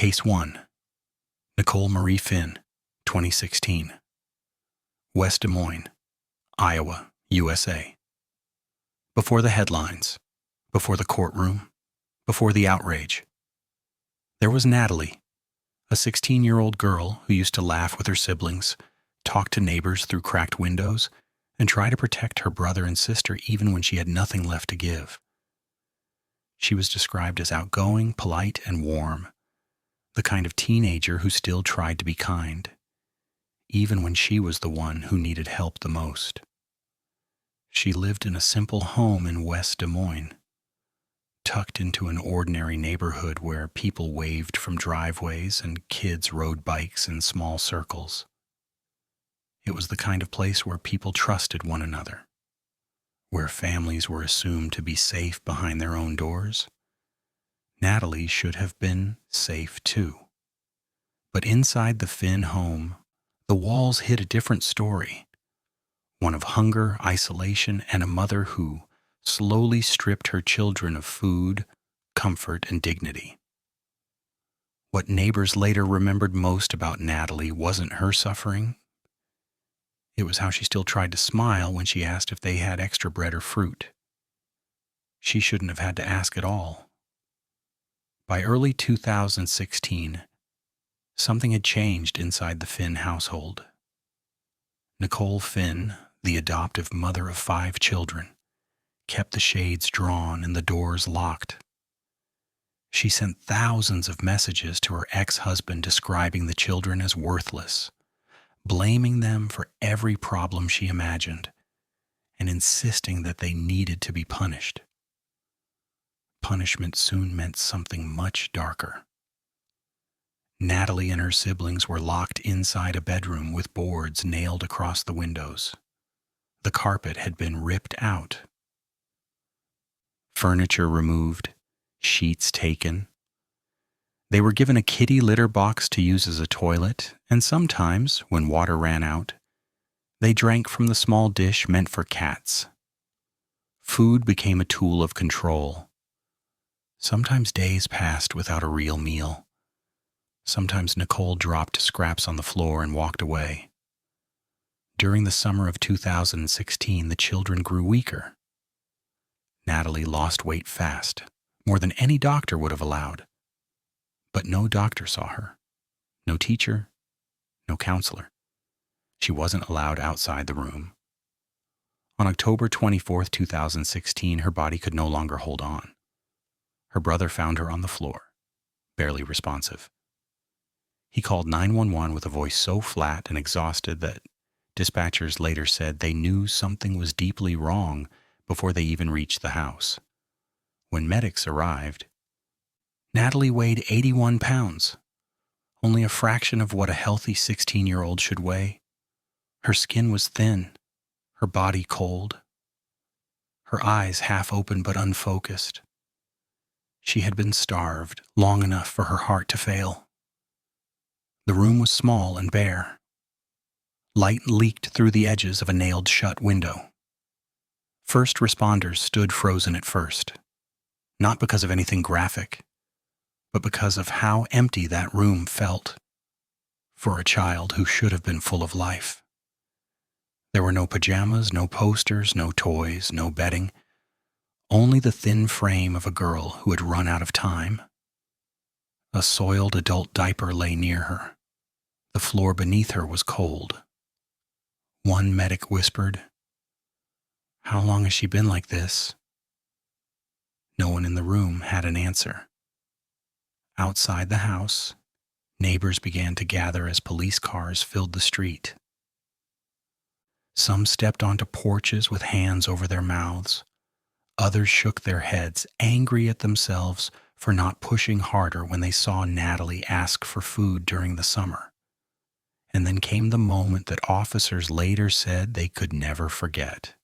Case 1. Nicole Marie Finn, 2016. West Des Moines, Iowa, USA. Before the headlines, before the courtroom, before the outrage, there was Natalie, a 16-year-old girl who used to laugh with her siblings, talk to neighbors through cracked windows, and try to protect her brother and sister even when she had nothing left to give. She was described as outgoing, polite, and warm, the kind of teenager who still tried to be kind, even when she was the one who needed help the most. She lived in a simple home in West Des Moines, tucked into an ordinary neighborhood where people waved from driveways and kids rode bikes in small circles. It was the kind of place where people trusted one another, where families were assumed to be safe behind their own doors. Natalie should have been safe too. But inside the Finn home, the walls hid a different story, one of hunger, isolation, and a mother who slowly stripped her children of food, comfort, and dignity. What neighbors later remembered most about Natalie wasn't her suffering. It was how she still tried to smile when she asked if they had extra bread or fruit. She shouldn't have had to ask at all. By early 2016, something had changed inside the Finn household. Nicole Finn, the adoptive mother of 5 children, kept the shades drawn and the doors locked. She sent thousands of messages to her ex-husband describing the children as worthless, blaming them for every problem she imagined, and insisting that they needed to be punished. Punishment soon meant something much darker. Natalie and her siblings were locked inside a bedroom with boards nailed across the windows. The carpet had been ripped out. Furniture removed, sheets taken. They were given a kitty litter box to use as a toilet, and sometimes, when water ran out, they drank from the small dish meant for cats. Food became a tool of control. Sometimes days passed without a real meal. Sometimes Nicole dropped scraps on the floor and walked away. During the summer of 2016, the children grew weaker. Natalie lost weight fast, more than any doctor would have allowed. But no doctor saw her. No teacher, no counselor. She wasn't allowed outside the room. On October 24, 2016, her body could no longer hold on. Her brother found her on the floor, barely responsive. He called 911 with a voice so flat and exhausted that dispatchers later said they knew something was deeply wrong before they even reached the house. When medics arrived, Natalie weighed 81 pounds, only a fraction of what a healthy 16-year-old should weigh. Her skin was thin, her body cold, her eyes half open but unfocused. She had been starved long enough for her heart to fail. The room was small and bare. Light leaked through the edges of a nailed-shut window. First responders stood frozen at first, not because of anything graphic, but because of how empty that room felt for a child who should have been full of life. There were no pajamas, no posters, no toys, no bedding, only the thin frame of a girl who had run out of time. A soiled adult diaper lay near her. The floor beneath her was cold. One medic whispered, "How long has she been like this?" No one in the room had an answer. Outside the house, neighbors began to gather as police cars filled the street. Some stepped onto porches with hands over their mouths. Others shook their heads, angry at themselves for not pushing harder when they saw Natalie ask for food during the summer. And then came the moment that officers later said they could never forget.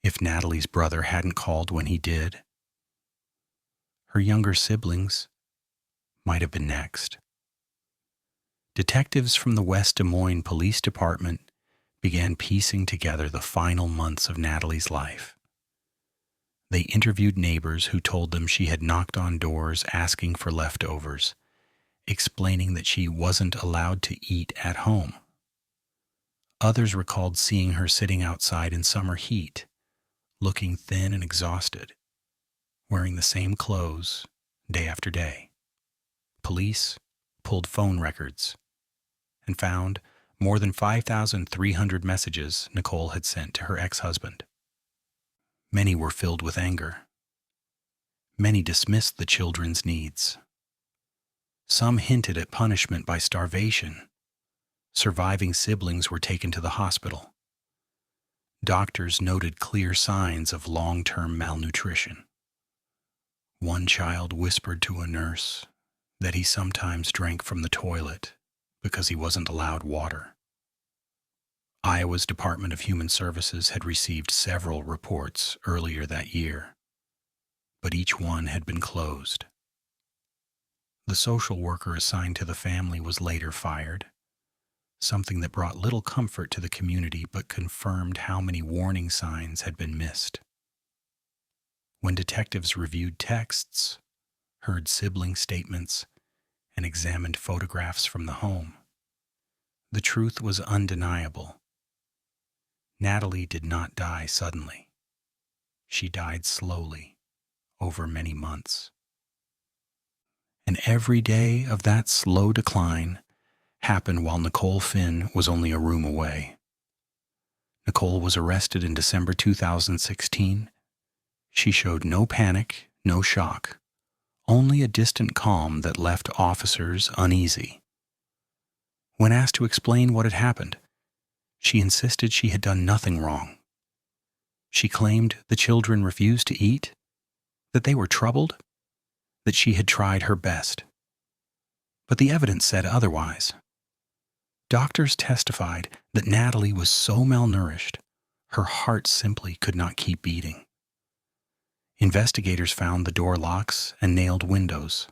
If Natalie's brother hadn't called when he did, her younger siblings might have been next. Detectives from the West Des Moines Police Department began piecing together the final months of Natalie's life. They interviewed neighbors who told them she had knocked on doors asking for leftovers, explaining that she wasn't allowed to eat at home. Others recalled seeing her sitting outside in summer heat, looking thin and exhausted, wearing the same clothes day after day. Police pulled phone records and found more than 5,300 messages Nicole had sent to her ex-husband. Many were filled with anger. Many dismissed the children's needs. Some hinted at punishment by starvation. Surviving siblings were taken to the hospital. Doctors noted clear signs of long-term malnutrition. One child whispered to a nurse that he sometimes drank from the toilet because he wasn't allowed water. Iowa's Department of Human Services had received several reports earlier that year, but each one had been closed. The social worker assigned to the family was later fired, something that brought little comfort to the community but confirmed how many warning signs had been missed. When detectives reviewed texts, heard sibling statements, and examined photographs from the home, the truth was undeniable. Natalie did not die suddenly. She died slowly, over many months. And every day of that slow decline happened while Nicole Finn was only a room away. Nicole was arrested in December 2016. She showed no panic, no shock, only a distant calm that left officers uneasy. When asked to explain what had happened, she insisted she had done nothing wrong. She claimed the children refused to eat, that they were troubled, that she had tried her best. But the evidence said otherwise. Doctors testified that Natalie was so malnourished, her heart simply could not keep beating. Investigators found the door locks and nailed windows.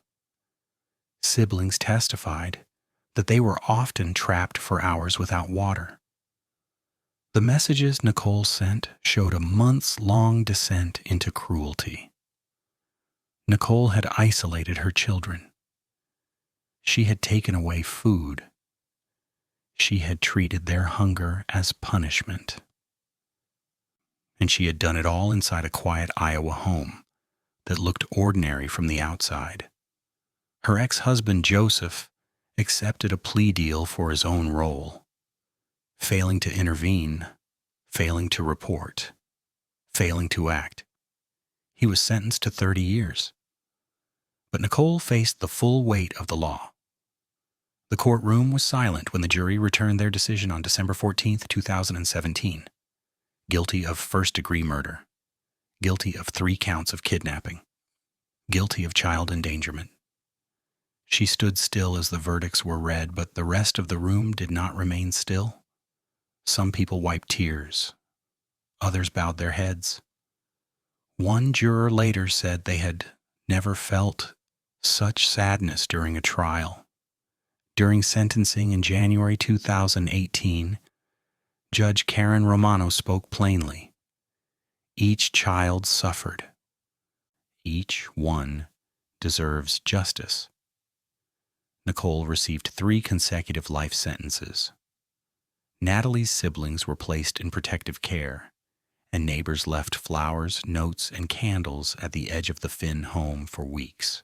Siblings testified that they were often trapped for hours without water. The messages Nicole sent showed a months-long descent into cruelty. Nicole had isolated her children. She had taken away food. She had treated their hunger as punishment. And she had done it all inside a quiet Iowa home that looked ordinary from the outside. Her ex-husband, Joseph, accepted a plea deal for his own role. Failing to intervene, failing to report, failing to act. He was sentenced to 30 years. But Nicole faced the full weight of the law. The courtroom was silent when the jury returned their decision on December 14, 2017. Guilty of first-degree murder. Guilty of 3 counts of kidnapping. Guilty of child endangerment. She stood still as the verdicts were read, but the rest of the room did not remain still. Some people wiped tears. Others bowed their heads. One juror later said they had never felt such sadness during a trial. During sentencing in January 2018, Judge Karen Romano spoke plainly. Each child suffered. Each one deserves justice. Nicole received 3 consecutive life sentences. Natalie's siblings were placed in protective care, and neighbors left flowers, notes, and candles at the edge of the Finn home for weeks.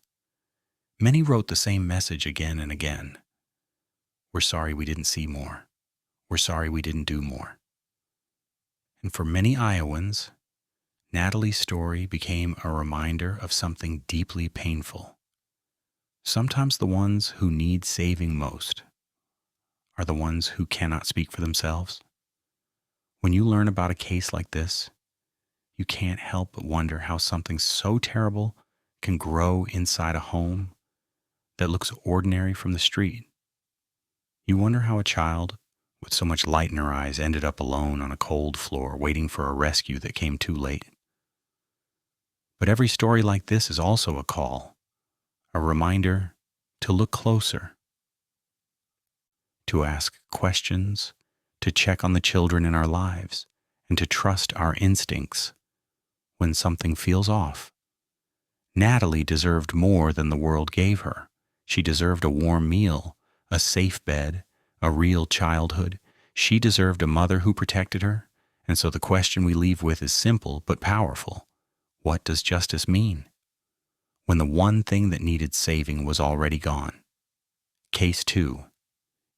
Many wrote the same message again and again. We're sorry we didn't see more. We're sorry we didn't do more. And for many Iowans, Natalie's story became a reminder of something deeply painful. Sometimes the ones who need saving most are the ones who cannot speak for themselves. When you learn about a case like this, you can't help but wonder how something so terrible can grow inside a home that looks ordinary from the street. You wonder how a child with so much light in her eyes ended up alone on a cold floor waiting for a rescue that came too late. But every story like this is also a call, a reminder to look closer, to ask questions, to check on the children in our lives, and to trust our instincts when something feels off. Natalie deserved more than the world gave her, She deserved a warm meal, a safe bed, a real childhood. She deserved a mother who protected her. And so the question we leave with is simple but powerful. What does justice mean? When the one thing that needed saving was already gone. Case 2.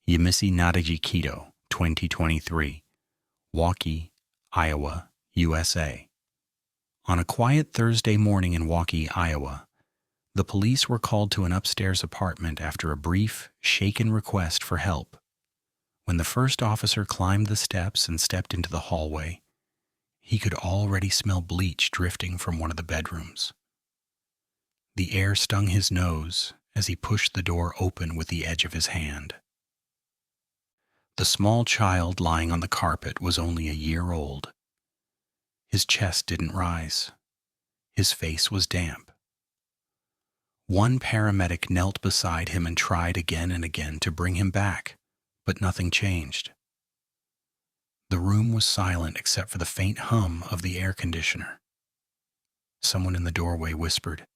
Yemissi Nadege Keto, 2023. Waukee, Iowa, USA. On a quiet Thursday morning in Waukee, Iowa, the police were called to an upstairs apartment after a brief, shaken request for help. When the first officer climbed the steps and stepped into the hallway, he could already smell bleach drifting from one of the bedrooms. The air stung his nose as he pushed the door open with the edge of his hand. The small child lying on the carpet was only a year old. His chest didn't rise. His face was damp. One paramedic knelt beside him and tried again and again to bring him back, but nothing changed. The room was silent except for the faint hum of the air conditioner. Someone in the doorway whispered,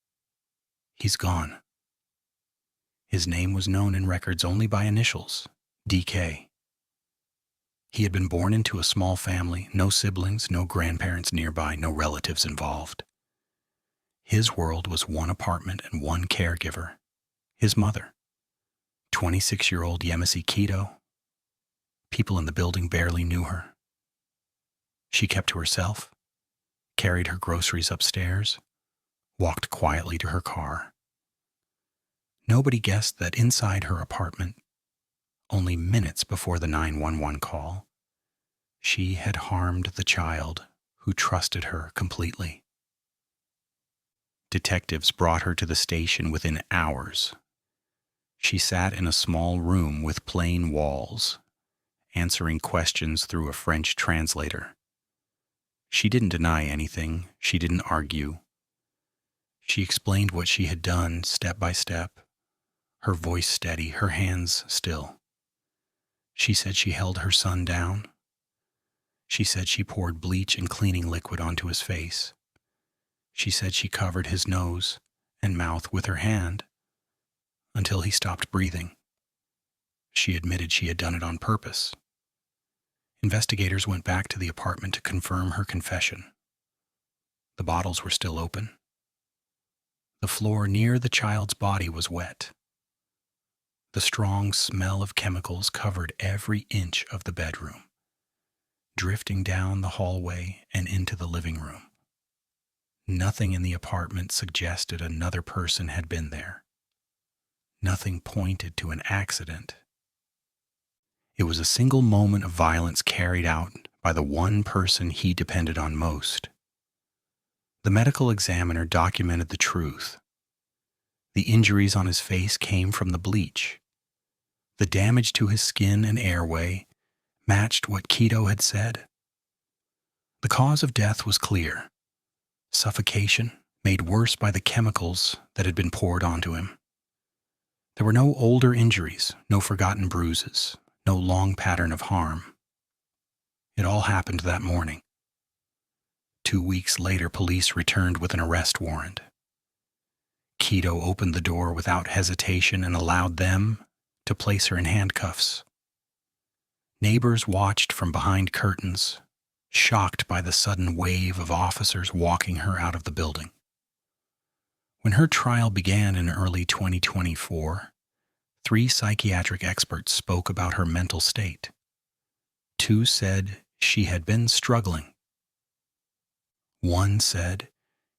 "He's gone." His name was known in records only by initials, DK. He had been born into a small family, no siblings, no grandparents nearby, no relatives involved. His world was one apartment and one caregiver, his mother, 26-year-old Yemissi Keto. People in the building barely knew her. She kept to herself, carried her groceries upstairs, walked quietly to her car. Nobody guessed that inside her apartment, only minutes before the 911 call, she had harmed the child who trusted her completely. Detectives brought her to the station within hours. She sat in a small room with plain walls, answering questions through a French translator. She didn't deny anything. She didn't argue. She explained what she had done step by step, her voice steady, her hands still. She said she held her son down. She said she poured bleach and cleaning liquid onto his face. She said she covered his nose and mouth with her hand until he stopped breathing. She admitted she had done it on purpose. Investigators went back to the apartment to confirm her confession. The bottles were still open. The floor near the child's body was wet. The strong smell of chemicals covered every inch of the bedroom, drifting down the hallway and into the living room. Nothing in the apartment suggested another person had been there. Nothing pointed to an accident. It was a single moment of violence carried out by the one person he depended on most. The medical examiner documented the truth. The injuries on his face came from the bleach. The damage to his skin and airway matched what Keto had said. The cause of death was clear: suffocation made worse by the chemicals that had been poured onto him. There were no older injuries, no forgotten bruises, no long pattern of harm. It all happened that morning. 2 weeks later, police returned with an arrest warrant. Keto opened the door without hesitation and allowed them to place her in handcuffs. Neighbors watched from behind curtains, shocked by the sudden wave of officers walking her out of the building. When her trial began in early 2024, 3 psychiatric experts spoke about her mental state. 2 said she had been struggling. 1 said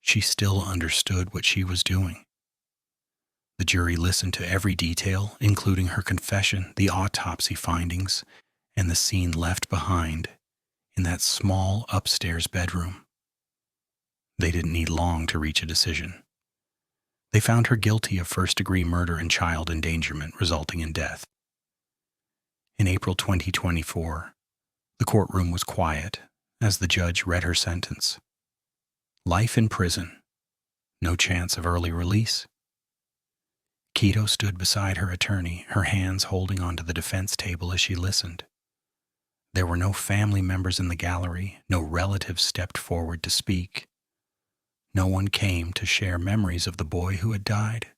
she still understood what she was doing. The jury listened to every detail, including her confession, the autopsy findings, and the scene left behind in that small upstairs bedroom. They didn't need long to reach a decision. They found her guilty of first-degree murder and child endangerment resulting in death. In April 2024, the courtroom was quiet as the judge read her sentence. Life in prison. No chance of early release. Keto stood beside her attorney, her hands holding onto the defense table as she listened. There were no family members in the gallery, no relatives stepped forward to speak. No one came to share memories of the boy who had died.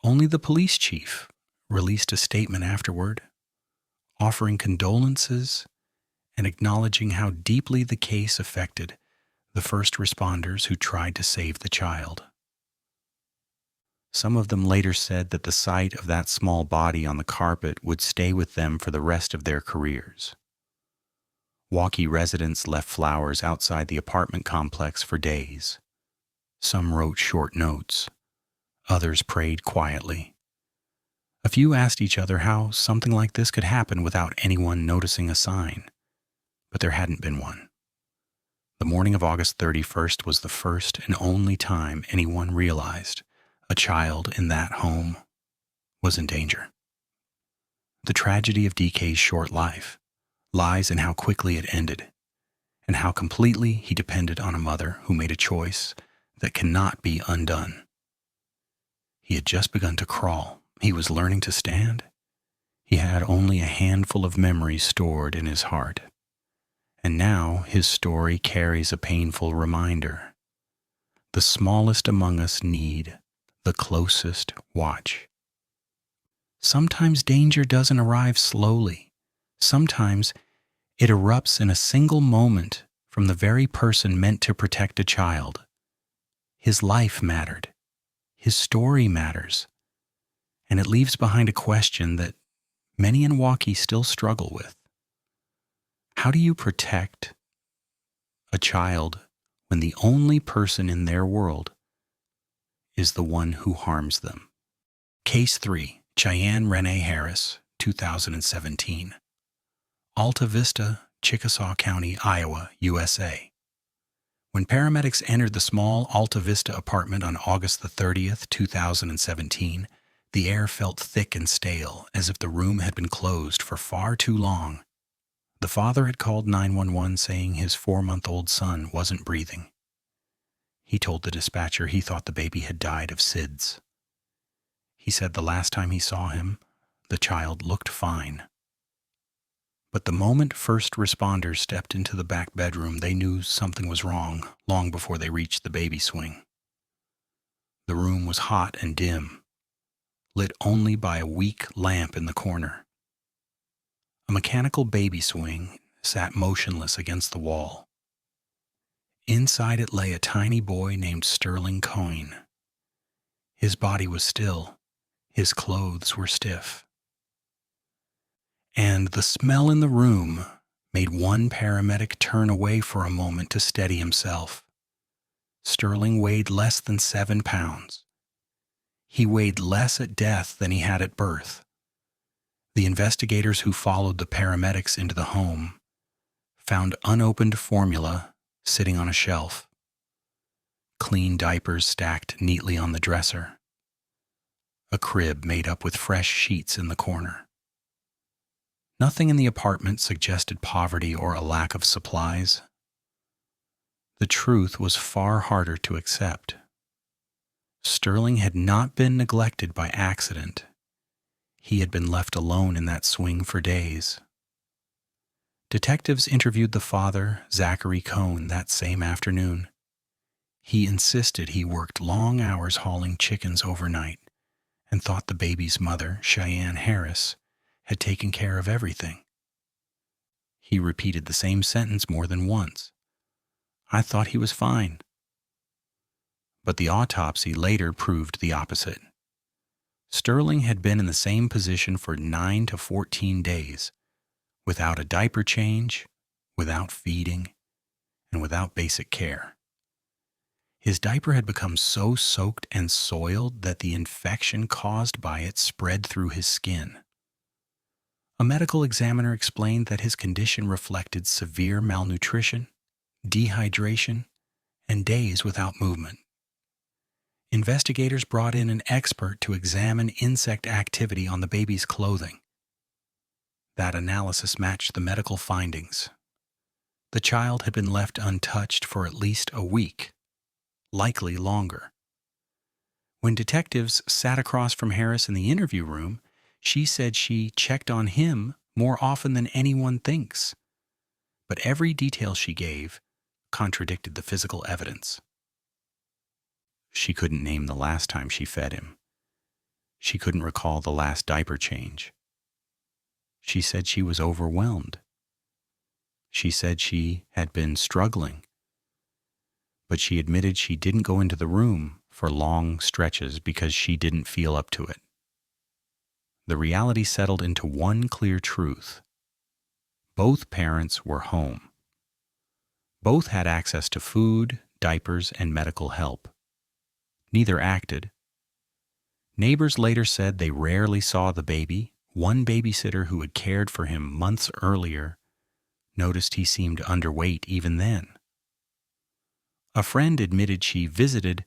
Only the police chief released a statement afterward, offering condolences and acknowledging how deeply the case affected the first responders who tried to save the child. Some of them later said that the sight of that small body on the carpet would stay with them for the rest of their careers. Waukee residents left flowers outside the apartment complex for days. Some wrote short notes. Others prayed quietly. A few asked each other how something like this could happen without anyone noticing a sign, but there hadn't been one. The morning of August 31st was the first and only time anyone realized a child in that home was in danger. The tragedy of DK's short life lies in how quickly it ended, and how completely he depended on a mother who made a choice that cannot be undone. He had just begun to crawl. He was learning to stand. He had only a handful of memories stored in his heart. And now his story carries a painful reminder. The smallest among us need the closest watch. Sometimes danger doesn't arrive slowly. Sometimes it erupts in a single moment from the very person meant to protect a child. His life mattered. His story matters. And it leaves behind a question that many in Waukee still struggle with. How do you protect a child when the only person in their world is the one who harms them? Case 3, Cheyanne Renae Harris, 2017. Alta Vista, Chickasaw County, Iowa, USA. When paramedics entered the small Alta Vista apartment on August the 30th, 2017, the air felt thick and stale, as if the room had been closed for far too long. The father had called 911 saying his 4-month-old son wasn't breathing. He told the dispatcher he thought the baby had died of SIDS. He said the last time he saw him, the child looked fine. But the moment first responders stepped into the back bedroom, they knew something was wrong long before they reached the baby swing. The room was hot and dim, lit only by a weak lamp in the corner. A mechanical baby swing sat motionless against the wall. Inside it lay a tiny boy named Sterling Coyne. His body was still. His clothes were stiff. And the smell in the room made one paramedic turn away for a moment to steady himself. Sterling weighed less than 7 pounds. He weighed less at death than he had at birth. The investigators who followed the paramedics into the home found unopened formula sitting on a shelf, clean diapers stacked neatly on the dresser, a crib made up with fresh sheets in the corner. Nothing in the apartment suggested poverty or a lack of supplies. The truth was far harder to accept. Sterling had not been neglected by accident. He had been left alone in that swing for days. Detectives interviewed the father, Zachary Cohn, that same afternoon. He insisted he worked long hours hauling chickens overnight and thought the baby's mother, Cheyanne Harris, had taken care of everything. He repeated the same sentence more than once. I thought he was fine. But the autopsy later proved the opposite. Sterling had been in the same position for 9 to 14 days, without a diaper change, without feeding, and without basic care. His diaper had become so soaked and soiled that the infection caused by it spread through his skin. A medical examiner explained that his condition reflected severe malnutrition, dehydration, and days without movement. Investigators brought in an expert to examine insect activity on the baby's clothing. That analysis matched the medical findings. The child had been left untouched for at least a week, likely longer. When detectives sat across from Harris in the interview room, she said she checked on him more often than anyone thinks. But every detail she gave contradicted the physical evidence. She couldn't name the last time she fed him. She couldn't recall the last diaper change. She said she was overwhelmed. She said she had been struggling, but she admitted she didn't go into the room for long stretches because she didn't feel up to it. The reality settled into one clear truth. Both parents were home. Both had access to food, diapers, and medical help. Neither acted. Neighbors later said they rarely saw the baby. One babysitter who had cared for him months earlier noticed he seemed underweight even then. A friend admitted she visited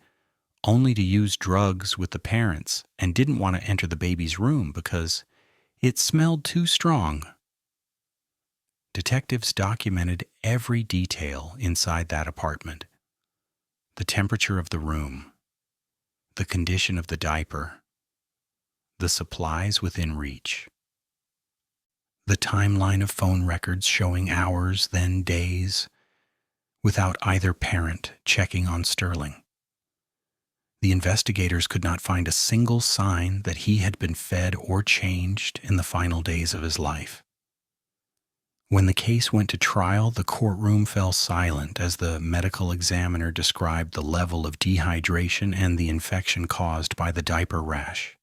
only to use drugs with the parents and didn't want to enter the baby's room because it smelled too strong. Detectives documented every detail inside that apartment. The temperature of the room, the condition of the diaper, the supplies within reach. The timeline of phone records showing hours, then days, without either parent checking on Sterling. The investigators could not find a single sign that he had been fed or changed in the final days of his life. When the case went to trial, the courtroom fell silent as the medical examiner described the level of dehydration and the infection caused by the diaper rash.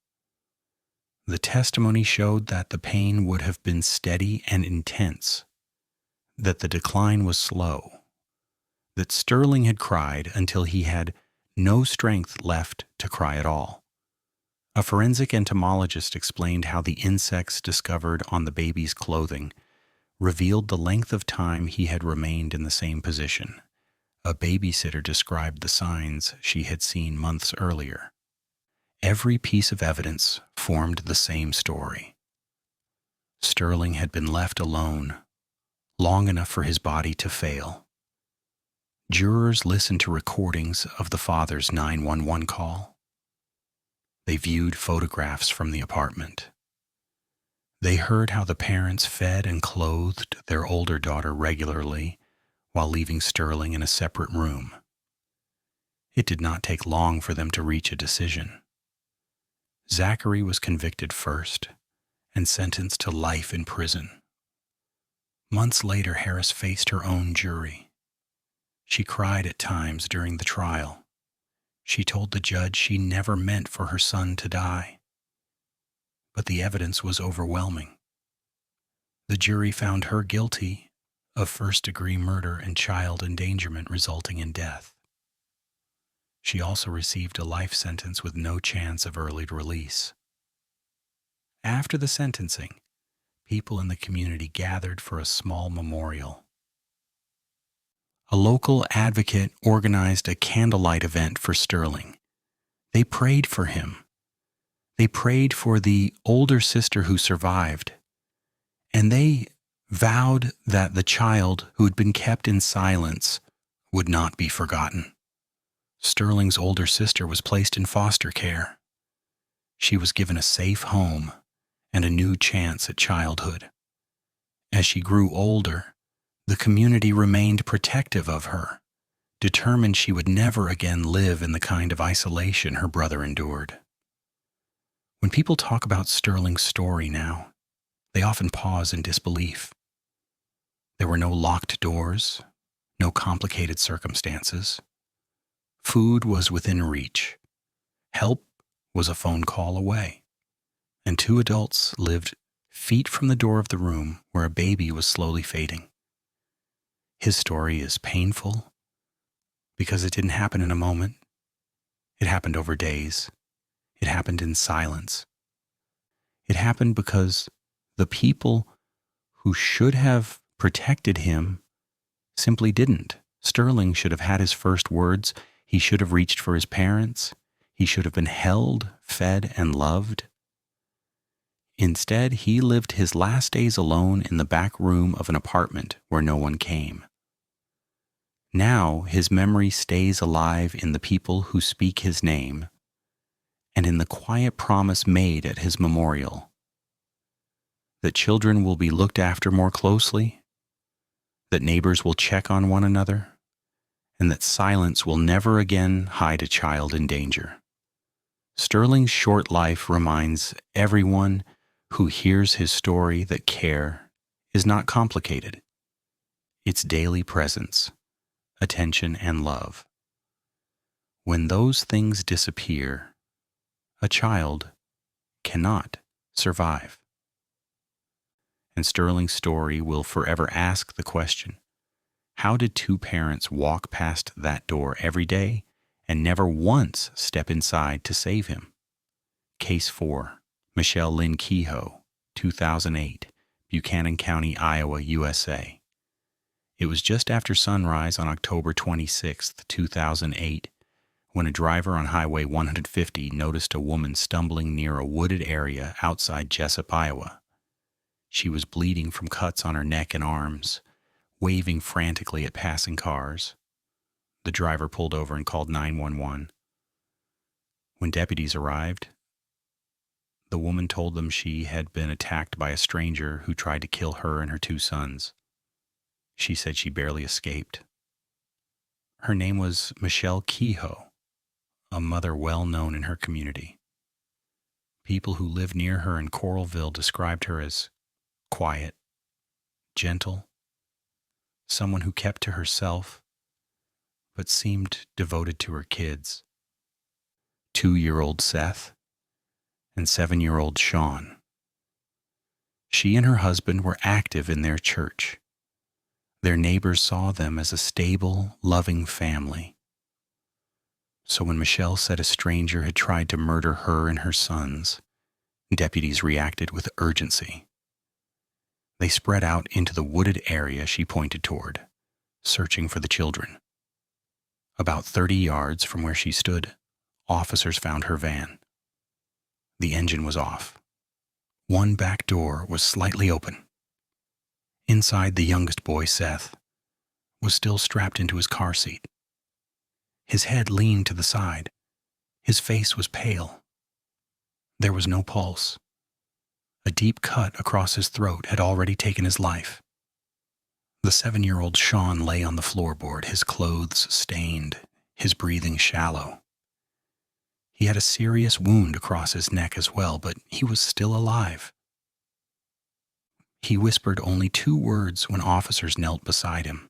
The testimony showed that the pain would have been steady and intense, that the decline was slow, that Sterling had cried until he had no strength left to cry at all. A forensic entomologist explained how the insects discovered on the baby's clothing revealed the length of time he had remained in the same position. A babysitter described the signs she had seen months earlier. Every piece of evidence formed the same story. Sterling had been left alone long enough for his body to fail. Jurors listened to recordings of the father's 911 call. They viewed photographs from the apartment. They heard how the parents fed and clothed their older daughter regularly while leaving Sterling in a separate room. It did not take long for them to reach a decision. Zachary was convicted first and sentenced to life in prison. Months later, Harris faced her own jury. She cried at times during the trial. She told the judge she never meant for her son to die. But the evidence was overwhelming. The jury found her guilty of first-degree murder and child endangerment resulting in death. She also received a life sentence with no chance of early release. After the sentencing, people in the community gathered for a small memorial. A local advocate organized a candlelight event for Sterling. They prayed for him. They prayed for the older sister who survived, and they vowed that the child who had been kept in silence would not be forgotten. Sterling's older sister was placed in foster care. She was given a safe home and a new chance at childhood. As she grew older, the community remained protective of her, determined she would never again live in the kind of isolation her brother endured. When people talk about Sterling's story now, they often pause in disbelief. There were no locked doors, no complicated circumstances. Food was within reach. Help was a phone call away. And two adults lived feet from the door of the room where a baby was slowly fading. His story is painful because it didn't happen in a moment. It happened over days. It happened in silence. It happened because the people who should have protected him simply didn't. Sterling should have had his first words. He should have reached for his parents. He should have been held, fed, and loved. Instead, he lived his last days alone in the back room of an apartment where no one came. Now, his memory stays alive in the people who speak his name and in the quiet promise made at his memorial that children will be looked after more closely, that neighbors will check on one another, and that silence will never again hide a child in danger. Sterling's short life reminds everyone who hears his story that care is not complicated. It's daily presence, attention, and love. When those things disappear, a child cannot survive. And Sterling's story will forever ask the question, how did two parents walk past that door every day and never once step inside to save him? Case 4, Michelle Lynn Kehoe, 2008, Buchanan County, Iowa, USA. It was just after sunrise on October 26, 2008, when a driver on Highway 150 noticed a woman stumbling near a wooded area outside Jessup, Iowa. She was bleeding from cuts on her neck and arms, waving frantically at passing cars. The driver pulled over and called 911. When deputies arrived, the woman told them she had been attacked by a stranger who tried to kill her and her 2 sons. She said she barely escaped. Her name was Michelle Kehoe, a mother well known in her community. People who lived near her in Coralville described her as quiet, gentle, someone who kept to herself, but seemed devoted to her kids, 2-year-old Seth and 7-year-old Sean. She and her husband were active in their church. Their neighbors saw them as a stable, loving family. So when Michelle said a stranger had tried to murder her and her sons, deputies reacted with urgency. They spread out into the wooded area she pointed toward, searching for the children. About 30 yards from where she stood, officers found her van. The engine was off. One back door was slightly open. Inside, the youngest boy, Seth, was still strapped into his car seat. His head leaned to the side. His face was pale. There was no pulse. A deep cut across his throat had already taken his life. The 7-year-old Sean lay on the floorboard, his clothes stained, his breathing shallow. He had a serious wound across his neck as well, but he was still alive. He whispered only 2 words when officers knelt beside him.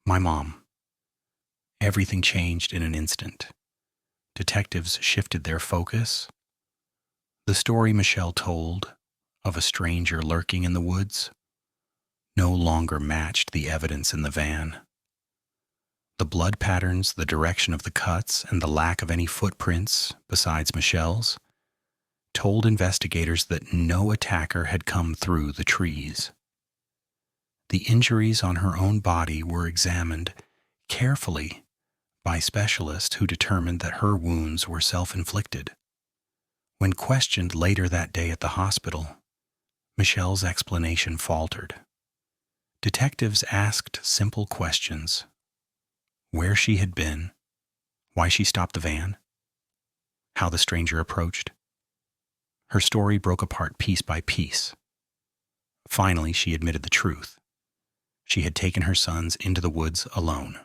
"My mom." Everything changed in an instant. Detectives shifted their focus. The story Michelle told of a stranger lurking in the woods no longer matched the evidence in the van. The blood patterns, the direction of the cuts, and the lack of any footprints besides Michelle's told investigators that no attacker had come through the trees. The injuries on her own body were examined carefully by specialists who determined that her wounds were self-inflicted. When questioned later that day at the hospital, Michelle's explanation faltered. Detectives asked simple questions: where she had been, why she stopped the van, how the stranger approached. Her story broke apart piece by piece. Finally, she admitted the truth. She had taken her sons into the woods alone.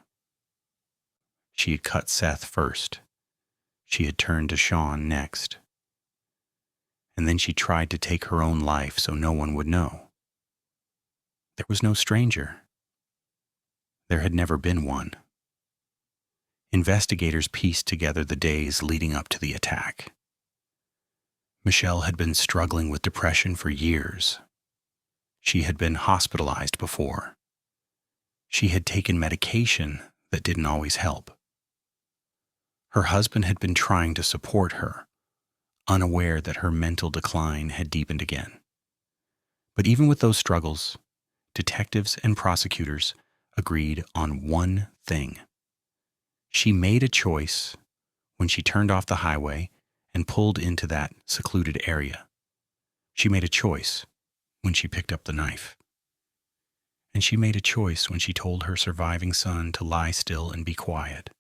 She had cut Seth first. She had turned to Sean next. And then she tried to take her own life so no one would know. There was no stranger. There had never been one. Investigators pieced together the days leading up to the attack. Michelle had been struggling with depression for years. She had been hospitalized before. She had taken medication that didn't always help. Her husband had been trying to support her, unaware that her mental decline had deepened again. But even with those struggles, detectives and prosecutors agreed on one thing. She made a choice when she turned off the highway and pulled into that secluded area. She made a choice when she picked up the knife. And she made a choice when she told her surviving son to lie still and be quiet.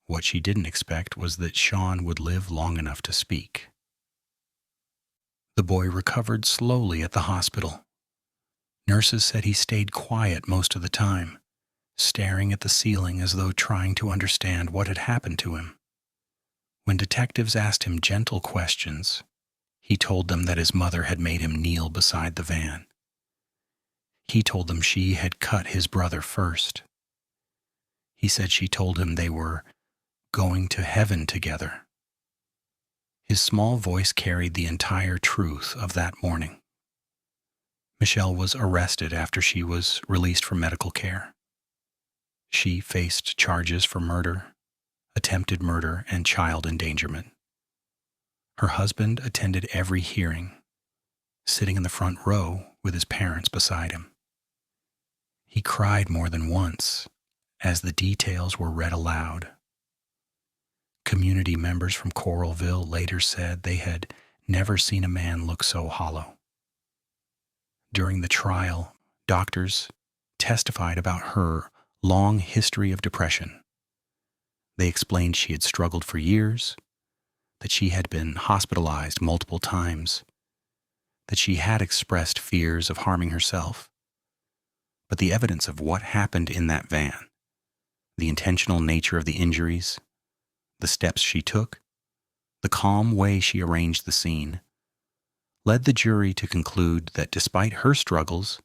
What she didn't expect was that Sean would live long enough to speak. The boy recovered slowly at the hospital. Nurses said he stayed quiet most of the time, staring at the ceiling as though trying to understand what had happened to him. When detectives asked him gentle questions, he told them that his mother had made him kneel beside the van. He told them she had cut his brother first. He said she told him they were going to heaven together. His small voice carried the entire truth of that morning. Michelle was arrested after she was released from medical care. She faced charges for murder, attempted murder, and child endangerment. Her husband attended every hearing, sitting in the front row with his parents beside him. He cried more than once as the details were read aloud. Community members from Coralville later said they had never seen a man look so hollow. During the trial, doctors testified about her long history of depression. They explained she had struggled for years, that she had been hospitalized multiple times, that she had expressed fears of harming herself. But the evidence of what happened in that van, the intentional nature of the injuries, the steps she took, the calm way she arranged the scene, led the jury to conclude that despite her struggles,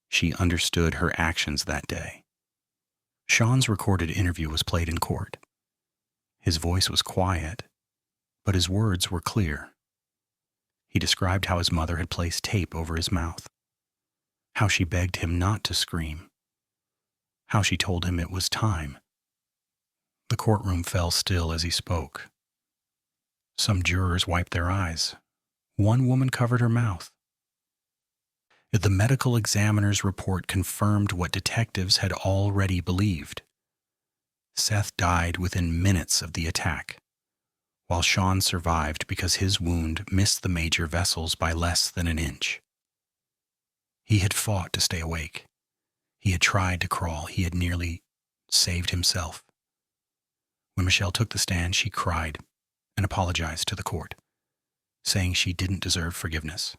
she understood her actions that day. Sean's recorded interview was played in court. His voice was quiet, but his words were clear. He described how his mother had placed tape over his mouth, how she begged him not to scream, how she told him it was time. The courtroom fell still as he spoke. Some jurors wiped their eyes. One woman covered her mouth. The medical examiner's report confirmed what detectives had already believed. Seth died within minutes of the attack, while Sean survived because his wound missed the major vessels by less than an inch. He had fought to stay awake. He had tried to crawl. He had nearly saved himself. When Michelle took the stand, she cried and apologized to the court, saying she didn't deserve forgiveness.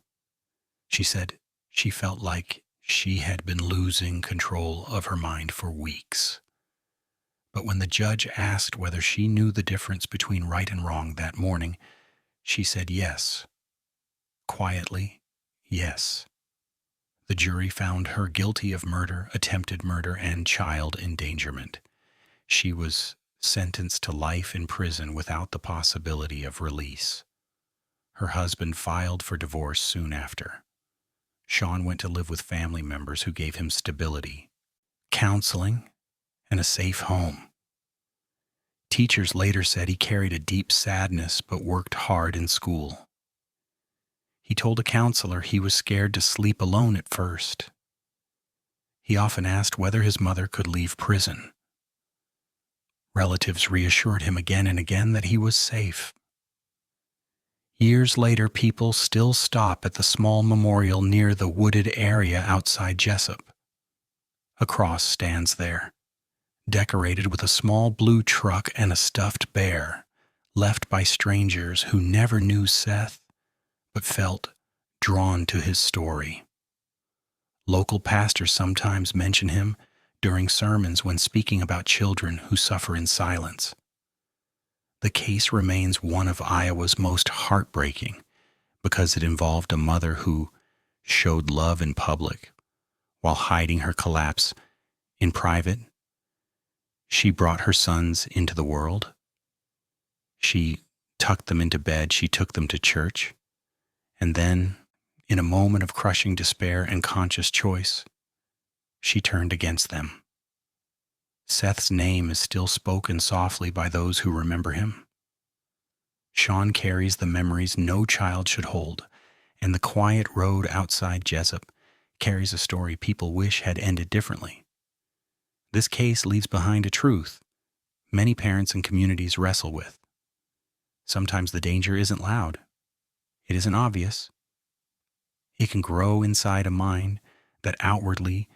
She said she felt like she had been losing control of her mind for weeks. But when the judge asked whether she knew the difference between right and wrong that morning, she said yes. Quietly, yes. The jury found her guilty of murder, attempted murder, and child endangerment. She was sentenced to life in prison without the possibility of release. Her husband filed for divorce soon after. Sean went to live with family members who gave him stability, counseling, and a safe home. Teachers later said he carried a deep sadness but worked hard in school. He told a counselor he was scared to sleep alone at first. He often asked whether his mother could leave prison. Relatives reassured him again and again that he was safe. Years later, people still stop at the small memorial near the wooded area outside Jessup. A cross stands there, decorated with a small blue truck and a stuffed bear, left by strangers who never knew Seth but felt drawn to his story. Local pastors sometimes mention him during sermons when speaking about children who suffer in silence. The case remains one of Iowa's most heartbreaking because it involved a mother who showed love in public while hiding her collapse in private. She brought her sons into the world. She tucked them into bed. She took them to church. And then, in a moment of crushing despair and conscious choice, she turned against them. Seth's name is still spoken softly by those who remember him. Sean carries the memories no child should hold, and the quiet road outside Jessup carries a story people wish had ended differently. This case leaves behind a truth many parents and communities wrestle with. Sometimes the danger isn't loud. It isn't obvious. It can grow inside a mind that outwardly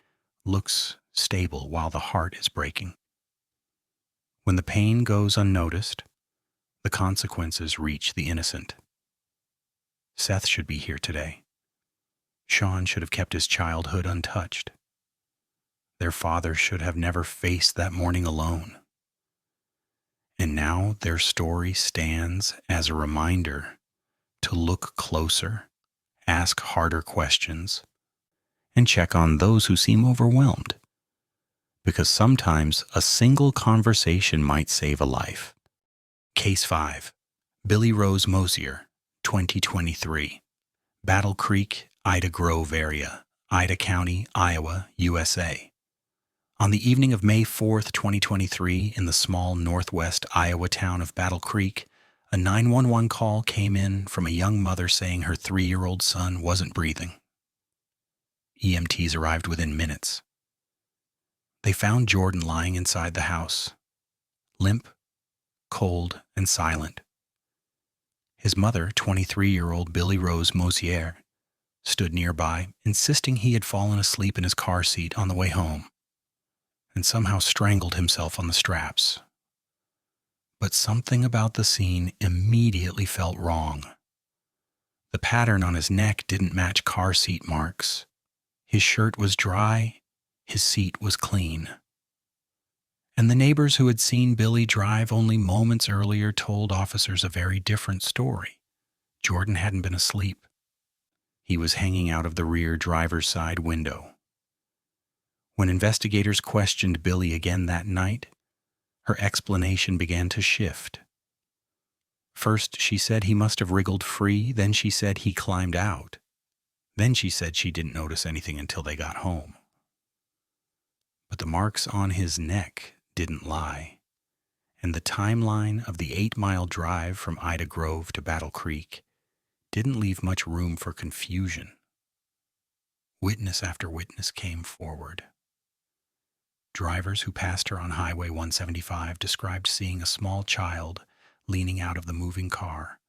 looks stable while the heart is breaking. When the pain goes unnoticed, the consequences reach the innocent. Seth should be here today. Sean should have kept his childhood untouched. Their father should have never faced that morning alone. And now their story stands as a reminder to look closer, ask harder questions, and check on those who seem overwhelmed. Because sometimes a single conversation might save a life. Case 5. Billie Rose Mosier, 2023. Battle Creek, Ida Grove area, Ida County, Iowa, USA. On the evening of May 4th, 2023, in the small northwest Iowa town of Battle Creek, a 911 call came in from a young mother saying her 3-year-old son wasn't breathing. EMTs arrived within minutes. They found Jordan lying inside the house, limp, cold, and silent. His mother, 23-year-old Billie Rose Mosier, stood nearby, insisting he had fallen asleep in his car seat on the way home and somehow strangled himself on the straps. But something about the scene immediately felt wrong. The pattern on his neck didn't match car seat marks. His shirt was dry, his seat was clean. And the neighbors who had seen Billie drive only moments earlier told officers a very different story. Jordan hadn't been asleep. He was hanging out of the rear driver's side window. When investigators questioned Billie again that night, her explanation began to shift. First, she said he must have wriggled free, then she said he climbed out. Then she said she didn't notice anything until they got home. But the marks on his neck didn't lie, and the timeline of the 8-mile drive from Ida Grove to Battle Creek didn't leave much room for confusion. Witness after witness came forward. Drivers who passed her on Highway 175 described seeing a small child leaning out of the moving car,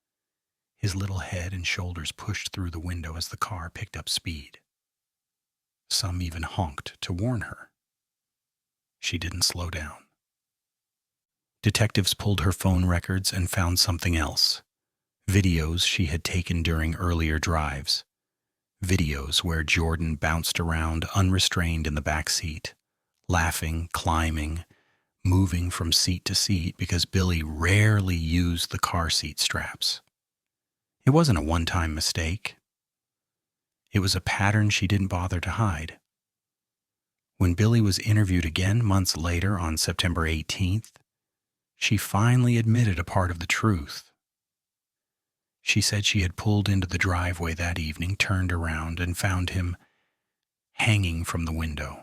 his little head and shoulders pushed through the window as the car picked up speed. Some even honked to warn her. She didn't slow down. Detectives pulled her phone records and found something else. Videos she had taken during earlier drives. Videos where Jordan bounced around unrestrained in the back seat, laughing, climbing, moving from seat to seat because Billie rarely used the car seat straps. It wasn't a one-time mistake. It was a pattern she didn't bother to hide. When Billie was interviewed again months later on September 18th, she finally admitted a part of the truth. She said she had pulled into the driveway that evening, turned around, and found him hanging from the window.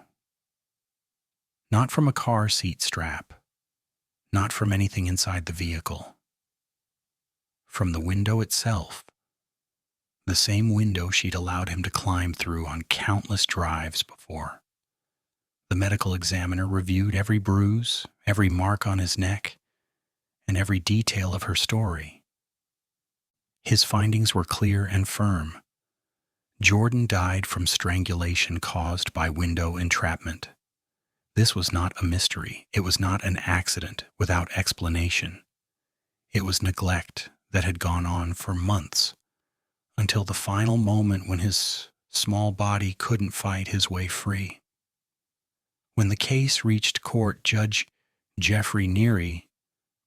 Not from a car seat strap, not from anything inside the vehicle. From the window itself, the same window she'd allowed him to climb through on countless drives before. The medical examiner reviewed every bruise, every mark on his neck, and every detail of her story. His findings were clear and firm. Jordan died from strangulation caused by window entrapment. This was not a mystery. It was not an accident without explanation. It was neglect that had gone on for months, until the final moment when his small body couldn't fight his way free. When the case reached court, Judge Jeffrey Neary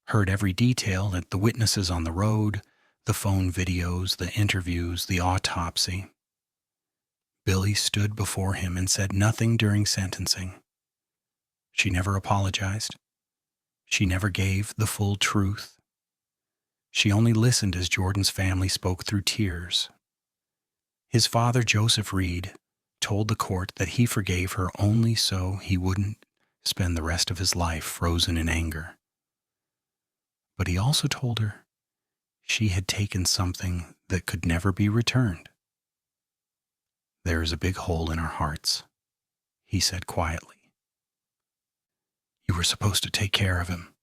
heard every detail, the witnesses on the road, the phone videos, the interviews, the autopsy. Billie stood before him and said nothing during sentencing. She never apologized. She never gave the full truth. She only listened as Jordan's family spoke through tears. His father, Joseph Reed, told the court that he forgave her only so he wouldn't spend the rest of his life frozen in anger. But he also told her she had taken something that could never be returned. "There is a big hole in our hearts," he said quietly. "You were supposed to take care of him."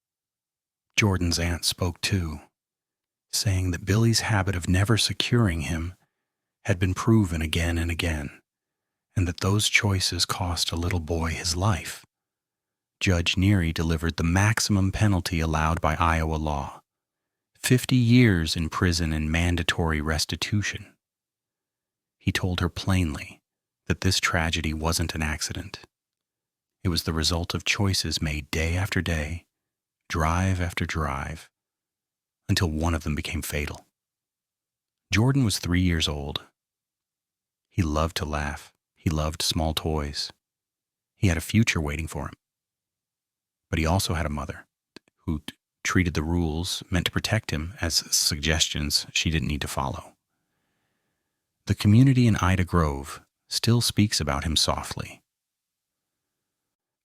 Jordan's aunt spoke too, saying that Billie's habit of never securing him had been proven again and again, and that those choices cost a little boy his life. Judge Neary delivered the maximum penalty allowed by Iowa law, 50 years in prison and mandatory restitution. He told her plainly that this tragedy wasn't an accident. It was the result of choices made day after day, drive after drive, until one of them became fatal. Jordan was 3 years old. He loved to laugh. He loved small toys. He had a future waiting for him. But he also had a mother who treated the rules meant to protect him as suggestions she didn't need to follow. The community in Ida Grove still speaks about him softly.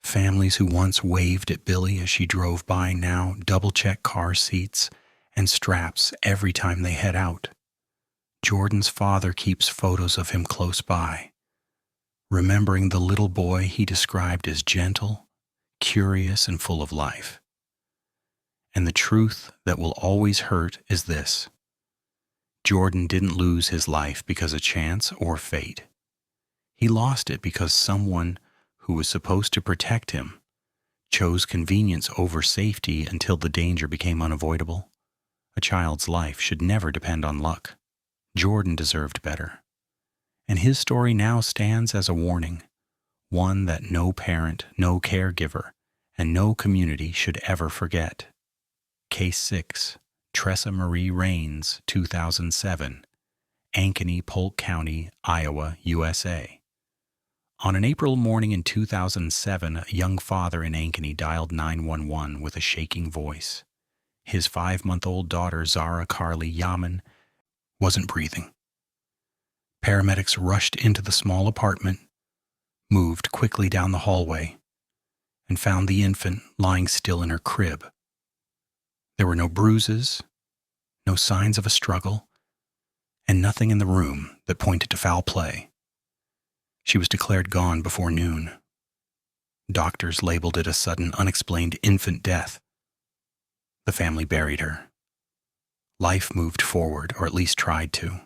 Families who once waved at Billie as she drove by now double-check car seats and straps every time they head out. Jordan's father keeps photos of him close by, remembering the little boy he described as gentle, curious, and full of life. And the truth that will always hurt is this: Jordan didn't lose his life because of chance or fate. He lost it because someone who was supposed to protect him chose convenience over safety until the danger became unavoidable. A child's life should never depend on luck. Jordan deserved better. And his story now stands as a warning, one that no parent, no caregiver, and no community should ever forget. Case 6, Tresa Marie Raines, 2007, Ankeny, Polk County, Iowa, USA. On an April morning in 2007, a young father in Ankeny dialed 911 with a shaking voice. His 5-month-old daughter, Zara Carly Yaman, wasn't breathing. Paramedics rushed into the small apartment, moved quickly down the hallway, and found the infant lying still in her crib. There were no bruises, no signs of a struggle, and nothing in the room that pointed to foul play. She was declared gone before noon. Doctors labeled it a sudden, unexplained infant death. The family buried her. Life moved forward, or at least tried to.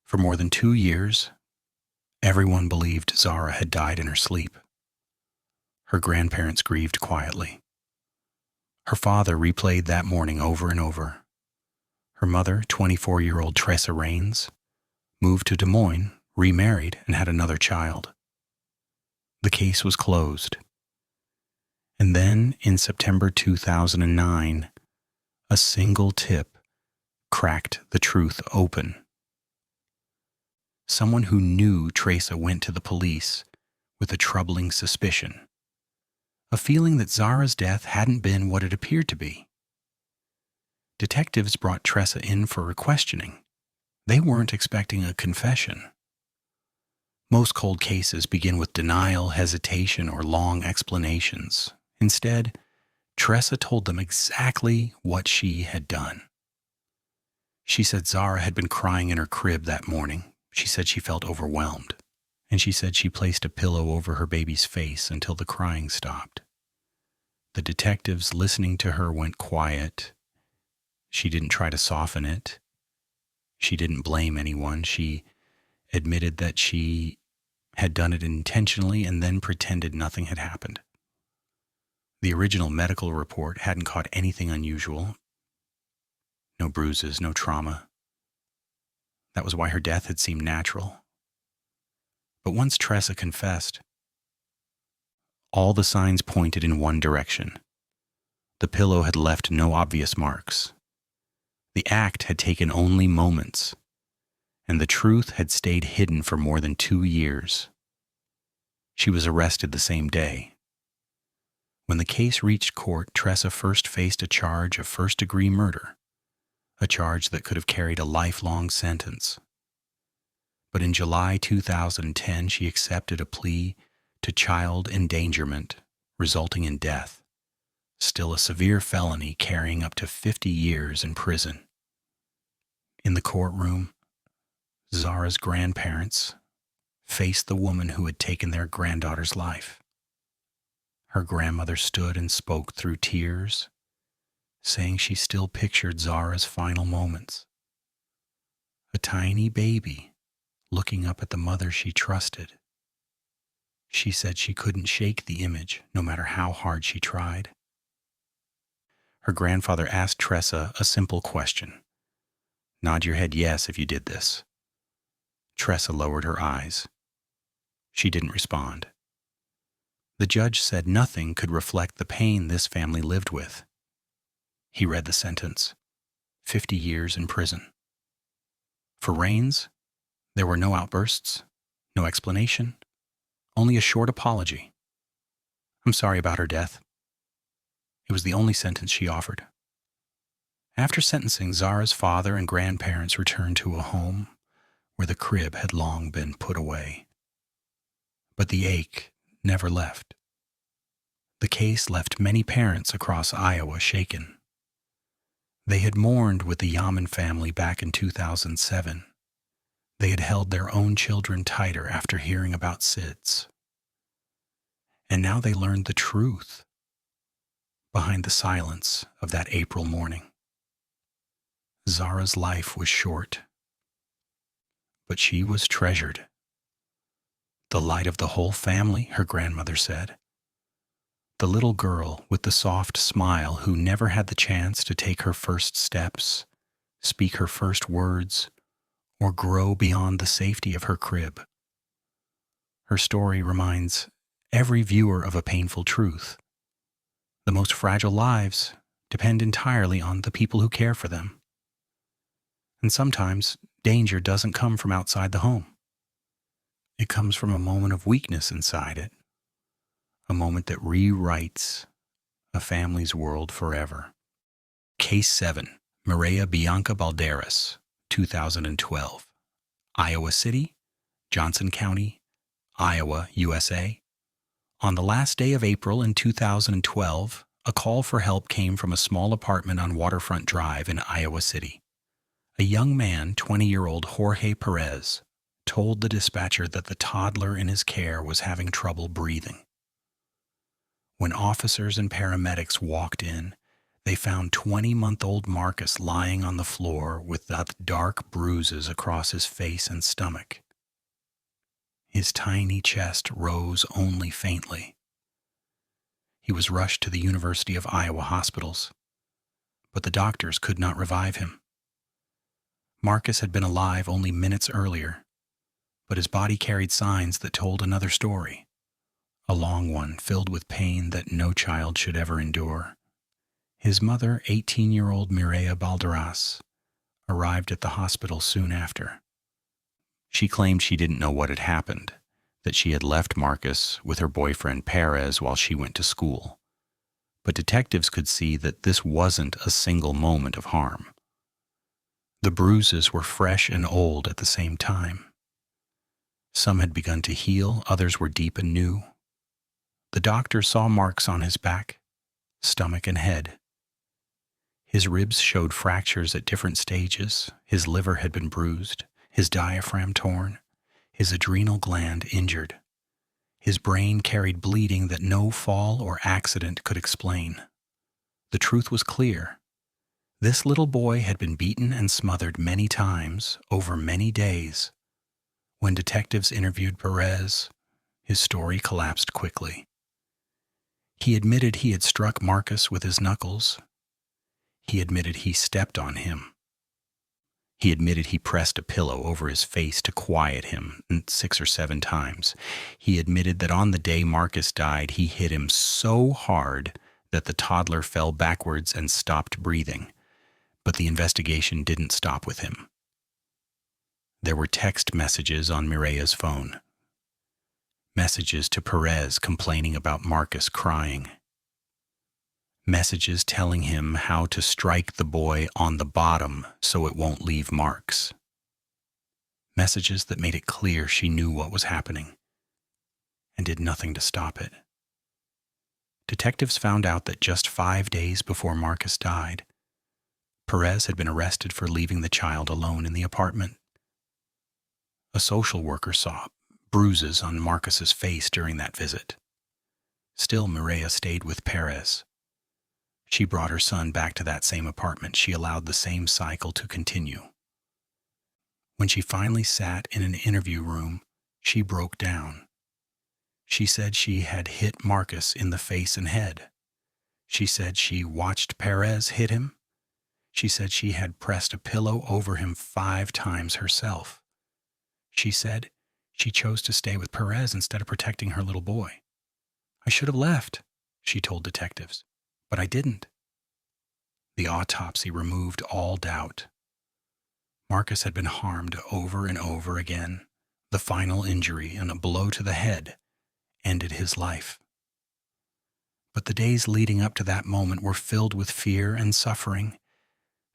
For more than 2 years, everyone believed Zara had died in her sleep. Her grandparents grieved quietly. Her father replayed that morning over and over. Her mother, 24-year-old Tresa Raines, moved to Des Moines, remarried, and had another child. The case was closed. And then, in September 2009, a single tip cracked the truth open. Someone who knew Tresa went to the police with a troubling suspicion, a feeling that Zara's death hadn't been what it appeared to be. Detectives brought Tresa in for a questioning. They weren't expecting a confession. Most cold cases begin with denial, hesitation, or long explanations. Instead, Tresa told them exactly what she had done. She said Zara had been crying in her crib that morning. She said she felt overwhelmed, and she said she placed a pillow over her baby's face until the crying stopped. The detectives listening to her went quiet. She didn't try to soften it. She didn't blame anyone. She admitted that she had done it intentionally and then pretended nothing had happened. The original medical report hadn't caught anything unusual. No bruises, no trauma. That was why her death had seemed natural. But once Tresa confessed, all the signs pointed in one direction. The pillow had left no obvious marks. The act had taken only moments, and the truth had stayed hidden for more than 2 years. She was arrested the same day. When the case reached court, Tresa first faced a charge of first-degree murder, a charge that could have carried a lifelong sentence. But in July 2010, she accepted a plea to child endangerment, resulting in death, still a severe felony carrying up to 50 years in prison. In the courtroom, Zara's grandparents faced the woman who had taken their granddaughter's life. Her grandmother stood and spoke through tears, saying she still pictured Zara's final moments. A tiny baby looking up at the mother she trusted. She said she couldn't shake the image, no matter how hard she tried. Her grandfather asked Tresa a simple question. "Nod your head yes if you did this." Tresa lowered her eyes. She didn't respond. The judge said nothing could reflect the pain this family lived with. He read the sentence: 50 years in prison. For Raines, there were no outbursts, no explanation, only a short apology. "I'm sorry about her death." It was the only sentence she offered. After sentencing, Zara's father and grandparents returned to a home where the crib had long been put away. But the ache never left. The case left many parents across Iowa shaken. They had mourned with the Yaman family back in 2007. They had held their own children tighter after hearing about Sid's. And now they learned the truth behind the silence of that April morning. Zara's life was short, but she was treasured. The light of the whole family, her grandmother said. The little girl with the soft smile who never had the chance to take her first steps, speak her first words, or grow beyond the safety of her crib. Her story reminds every viewer of a painful truth. The most fragile lives depend entirely on the people who care for them. And sometimes danger doesn't come from outside the home. It comes from a moment of weakness inside it, a moment that rewrites a family's world forever. Case 7, Mireya Bianca Balderas, 2012. Iowa City, Johnson County, Iowa, USA. On the last day of April in 2012, a call for help came from a small apartment on Waterfront Drive in Iowa City. A young man, 20-year-old Jorge Perez, told the dispatcher that the toddler in his care was having trouble breathing. When officers and paramedics walked in, they found 20-month-old Marcus lying on the floor with dark bruises across his face and stomach. His tiny chest rose only faintly. He was rushed to the University of Iowa hospitals, but the doctors could not revive him. Marcus had been alive only minutes earlier, but his body carried signs that told another story, a long one filled with pain that no child should ever endure. His mother, 18-year-old Mireya Balderas, arrived at the hospital soon after. She claimed she didn't know what had happened, that she had left Marcus with her boyfriend Perez while she went to school. But detectives could see that this wasn't a single moment of harm. The bruises were fresh and old at the same time. Some had begun to heal, others were deep and new. The doctor saw marks on his back, stomach, and head. His ribs showed fractures at different stages, his liver had been bruised, his diaphragm torn, his adrenal gland injured. His brain carried bleeding that no fall or accident could explain. The truth was clear. This little boy had been beaten and smothered many times over many days. When detectives interviewed Perez, his story collapsed quickly. He admitted he had struck Marcus with his knuckles. He admitted he stepped on him. He admitted he pressed a pillow over his face to quiet him 6 or 7 times. He admitted that on the day Marcus died, he hit him so hard that the toddler fell backwards and stopped breathing. But the investigation didn't stop with him. There were text messages on Mireya's phone. Messages to Perez complaining about Marcus crying. Messages telling him how to strike the boy on the bottom so it won't leave marks. Messages that made it clear she knew what was happening and did nothing to stop it. Detectives found out that just 5 days before Marcus died, Perez had been arrested for leaving the child alone in the apartment. A social worker saw bruises on Marcus's face during that visit. Still, Mireya stayed with Perez. She brought her son back to that same apartment. She allowed the same cycle to continue. When she finally sat in an interview room, she broke down. She said she had hit Marcus in the face and head. She said she watched Perez hit him. She said she had pressed a pillow over him 5 times herself. She said she chose to stay with Perez instead of protecting her little boy. "I should have left," she told detectives, "but I didn't." The autopsy removed all doubt. Marcus had been harmed over and over again. The final injury, and a blow to the head, ended his life. But the days leading up to that moment were filled with fear and suffering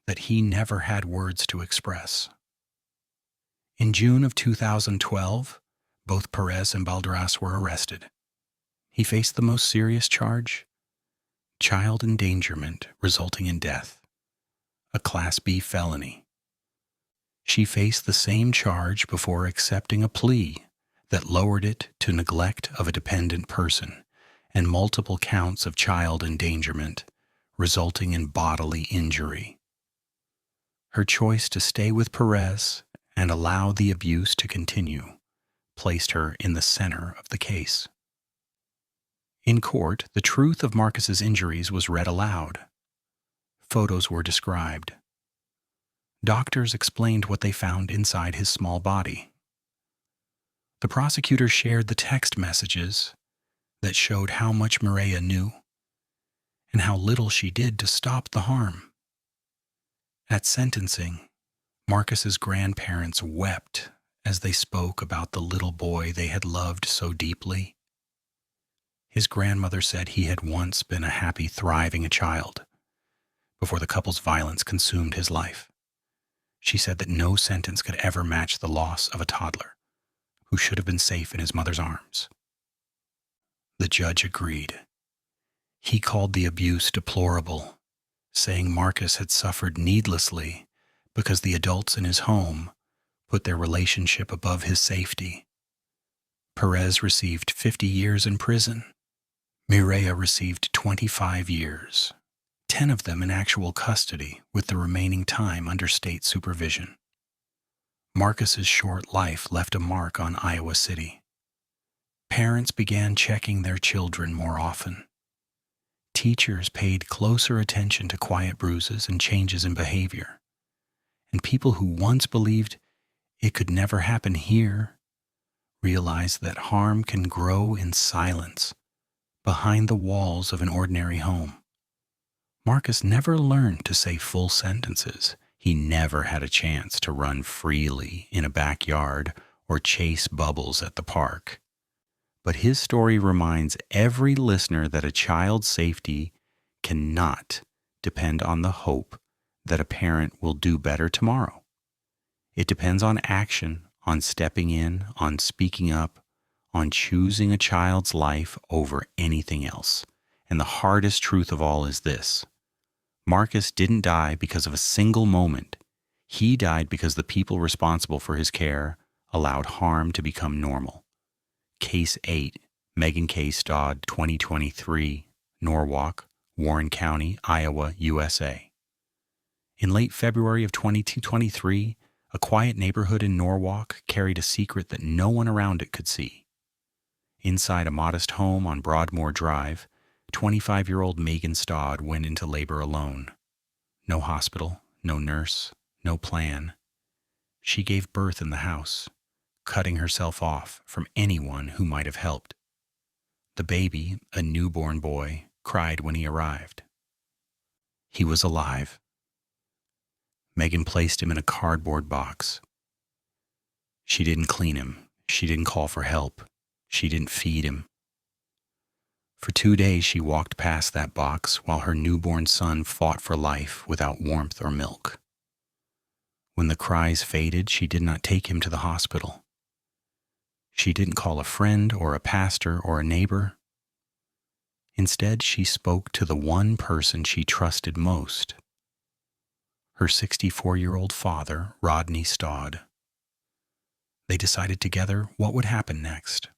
that he never had words to express. In June of 2012, both Perez and Balderas were arrested. He faced the most serious charge: child endangerment resulting in death, a Class B felony. She faced the same charge before accepting a plea that lowered it to neglect of a dependent person and multiple counts of child endangerment resulting in bodily injury. Her choice to stay with Perez and allow the abuse to continue placed her in the center of the case. In court, the truth of Marcus's injuries was read aloud. Photos were described. Doctors explained what they found inside his small body. The prosecutor shared the text messages that showed how much Mireya knew and how little she did to stop the harm. At sentencing, Marcus's grandparents wept as they spoke about the little boy they had loved so deeply. His grandmother said he had once been a happy, thriving child before the couple's violence consumed his life. She said that no sentence could ever match the loss of a toddler who should have been safe in his mother's arms. The judge agreed. He called the abuse deplorable, saying Marcus had suffered needlessly because the adults in his home put their relationship above his safety. Perez received 50 years in prison. Mireya received 25 years, 10 of them in actual custody, with the remaining time under state supervision. Marcus's short life left a mark on Iowa City. Parents began checking their children more often. Teachers paid closer attention to quiet bruises and changes in behavior. And people who once believed it could never happen here realized that harm can grow in silence behind the walls of an ordinary home. Marcus never learned to say full sentences. He never had a chance to run freely in a backyard or chase bubbles at the park. But his story reminds every listener that a child's safety cannot depend on the hope that a parent will do better tomorrow. It depends on action, on stepping in, on speaking up, on choosing a child's life over anything else. And the hardest truth of all is this: Marcus didn't die because of a single moment. He died because the people responsible for his care allowed harm to become normal. Case 8, Megan K. Staude, 2023, Norwalk, Warren County, Iowa, USA. In late February of 2023, a quiet neighborhood in Norwalk carried a secret that no one around it could see. Inside a modest home on Broadmoor Drive, 25-year-old Megan Staude went into labor alone. No hospital, no nurse, no plan. She gave birth in the house, cutting herself off from anyone who might have helped. The baby, a newborn boy, cried when he arrived. He was alive. Megan placed him in a cardboard box. She didn't clean him. She didn't call for help. She didn't feed him. For 2 days she walked past that box while her newborn son fought for life without warmth or milk. When the cries faded, she did not take him to the hospital. She didn't call a friend or a pastor or a neighbor. Instead, she spoke to the one person she trusted most: her 64-year-old father, Rodney Staude. They decided together what would happen next.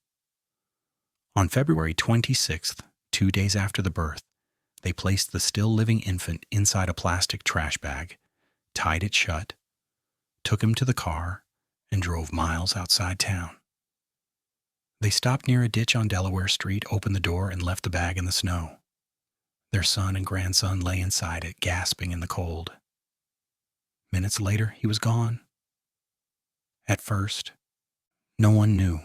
On February 26th, 2 days after the birth, they placed the still-living infant inside a plastic trash bag, tied it shut, took him to the car, and drove miles outside town. They stopped near a ditch on Delaware Street, opened the door, and left the bag in the snow. Their son and grandson lay inside it, gasping in the cold. Minutes later, he was gone. At first, no one knew.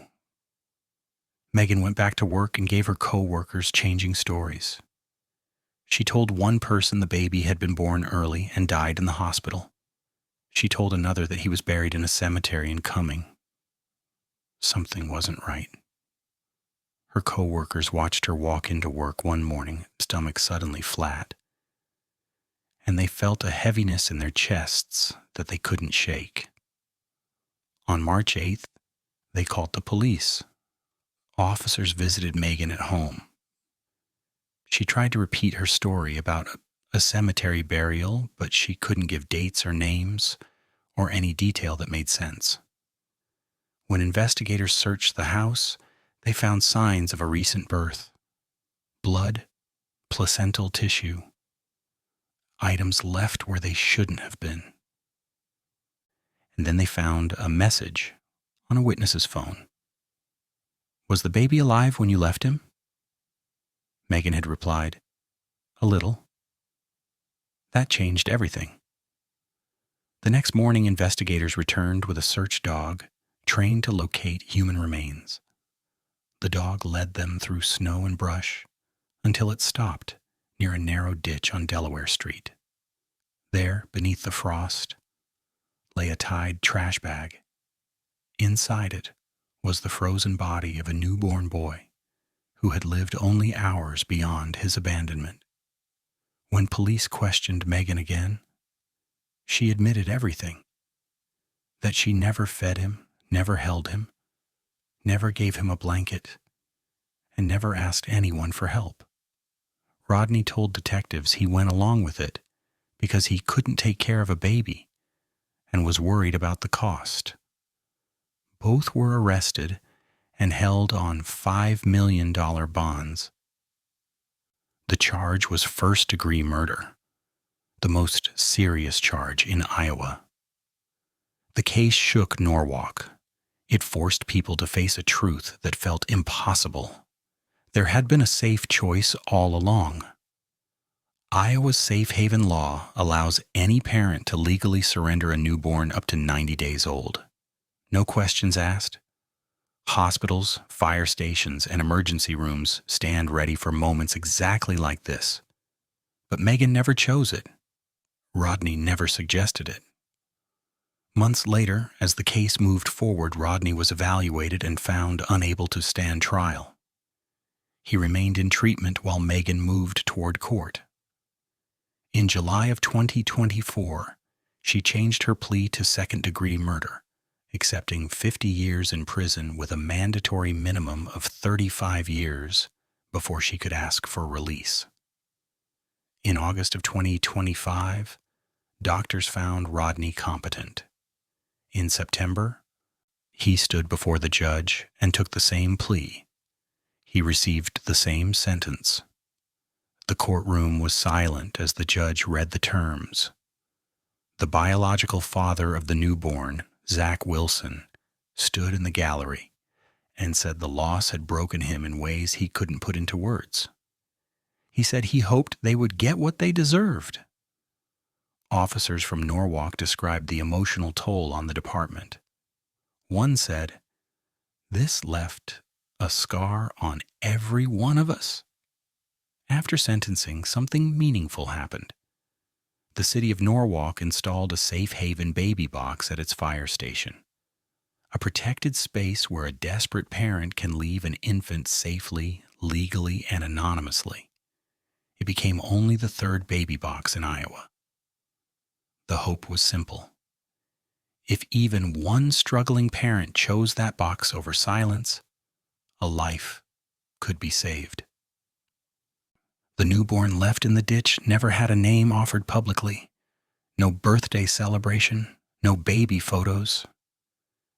Megan went back to work and gave her co-workers changing stories. She told one person the baby had been born early and died in the hospital. She told another that he was buried in a cemetery in Cumming. Something wasn't right. Her co-workers watched her walk into work one morning, stomach suddenly flat, and they felt a heaviness in their chests that they couldn't shake. On March 8th, they called the police. Officers visited Megan at home. She tried to repeat her story about a cemetery burial, but she couldn't give dates or names or any detail that made sense. When investigators searched the house, they found signs of a recent birth. Blood, placental tissue, items left where they shouldn't have been. And then they found a message on a witness's phone. "Was the baby alive when you left him?" Megan had replied, "A little." That changed everything. The next morning, investigators returned with a search dog trained to locate human remains. The dog led them through snow and brush until it stopped near a narrow ditch on Delaware Street. There, beneath the frost, lay a tied trash bag. Inside it was the frozen body of a newborn boy who had lived only hours beyond his abandonment. When police questioned Megan again, she admitted everything. That she never fed him, never held him, never gave him a blanket, and never asked anyone for help. Rodney told detectives he went along with it because he couldn't take care of a baby and was worried about the cost. Both were arrested and held on $5 million bonds. The charge was first-degree murder, the most serious charge in Iowa. The case shook Norwalk. It forced people to face a truth that felt impossible. There had been a safe choice all along. Iowa's safe haven law allows any parent to legally surrender a newborn up to 90 days old. No questions asked. Hospitals, fire stations, and emergency rooms stand ready for moments exactly like this. But Megan never chose it. Rodney never suggested it. Months later, as the case moved forward, Rodney was evaluated and found unable to stand trial. He remained in treatment while Megan moved toward court. In July of 2024, she changed her plea to second-degree murder, accepting 50 years in prison with a mandatory minimum of 35 years before she could ask for release. In August of 2025, doctors found Rodney competent. In September, he stood before the judge and took the same plea. He received the same sentence. The courtroom was silent as the judge read the terms. The biological father of the newborn, Zach Wilson, stood in the gallery and said the loss had broken him in ways he couldn't put into words. He said he hoped they would get what they deserved. Officers from Norwalk described the emotional toll on the department. One said, "This left a scar on every one of us." After sentencing, something meaningful happened. The city of Norwalk installed a safe haven baby box at its fire station, a protected space where a desperate parent can leave an infant safely, legally, and anonymously. It became only the third baby box in Iowa. The hope was simple. If even one struggling parent chose that box over silence, a life could be saved. The newborn left in the ditch never had a name offered publicly. No birthday celebration, no baby photos,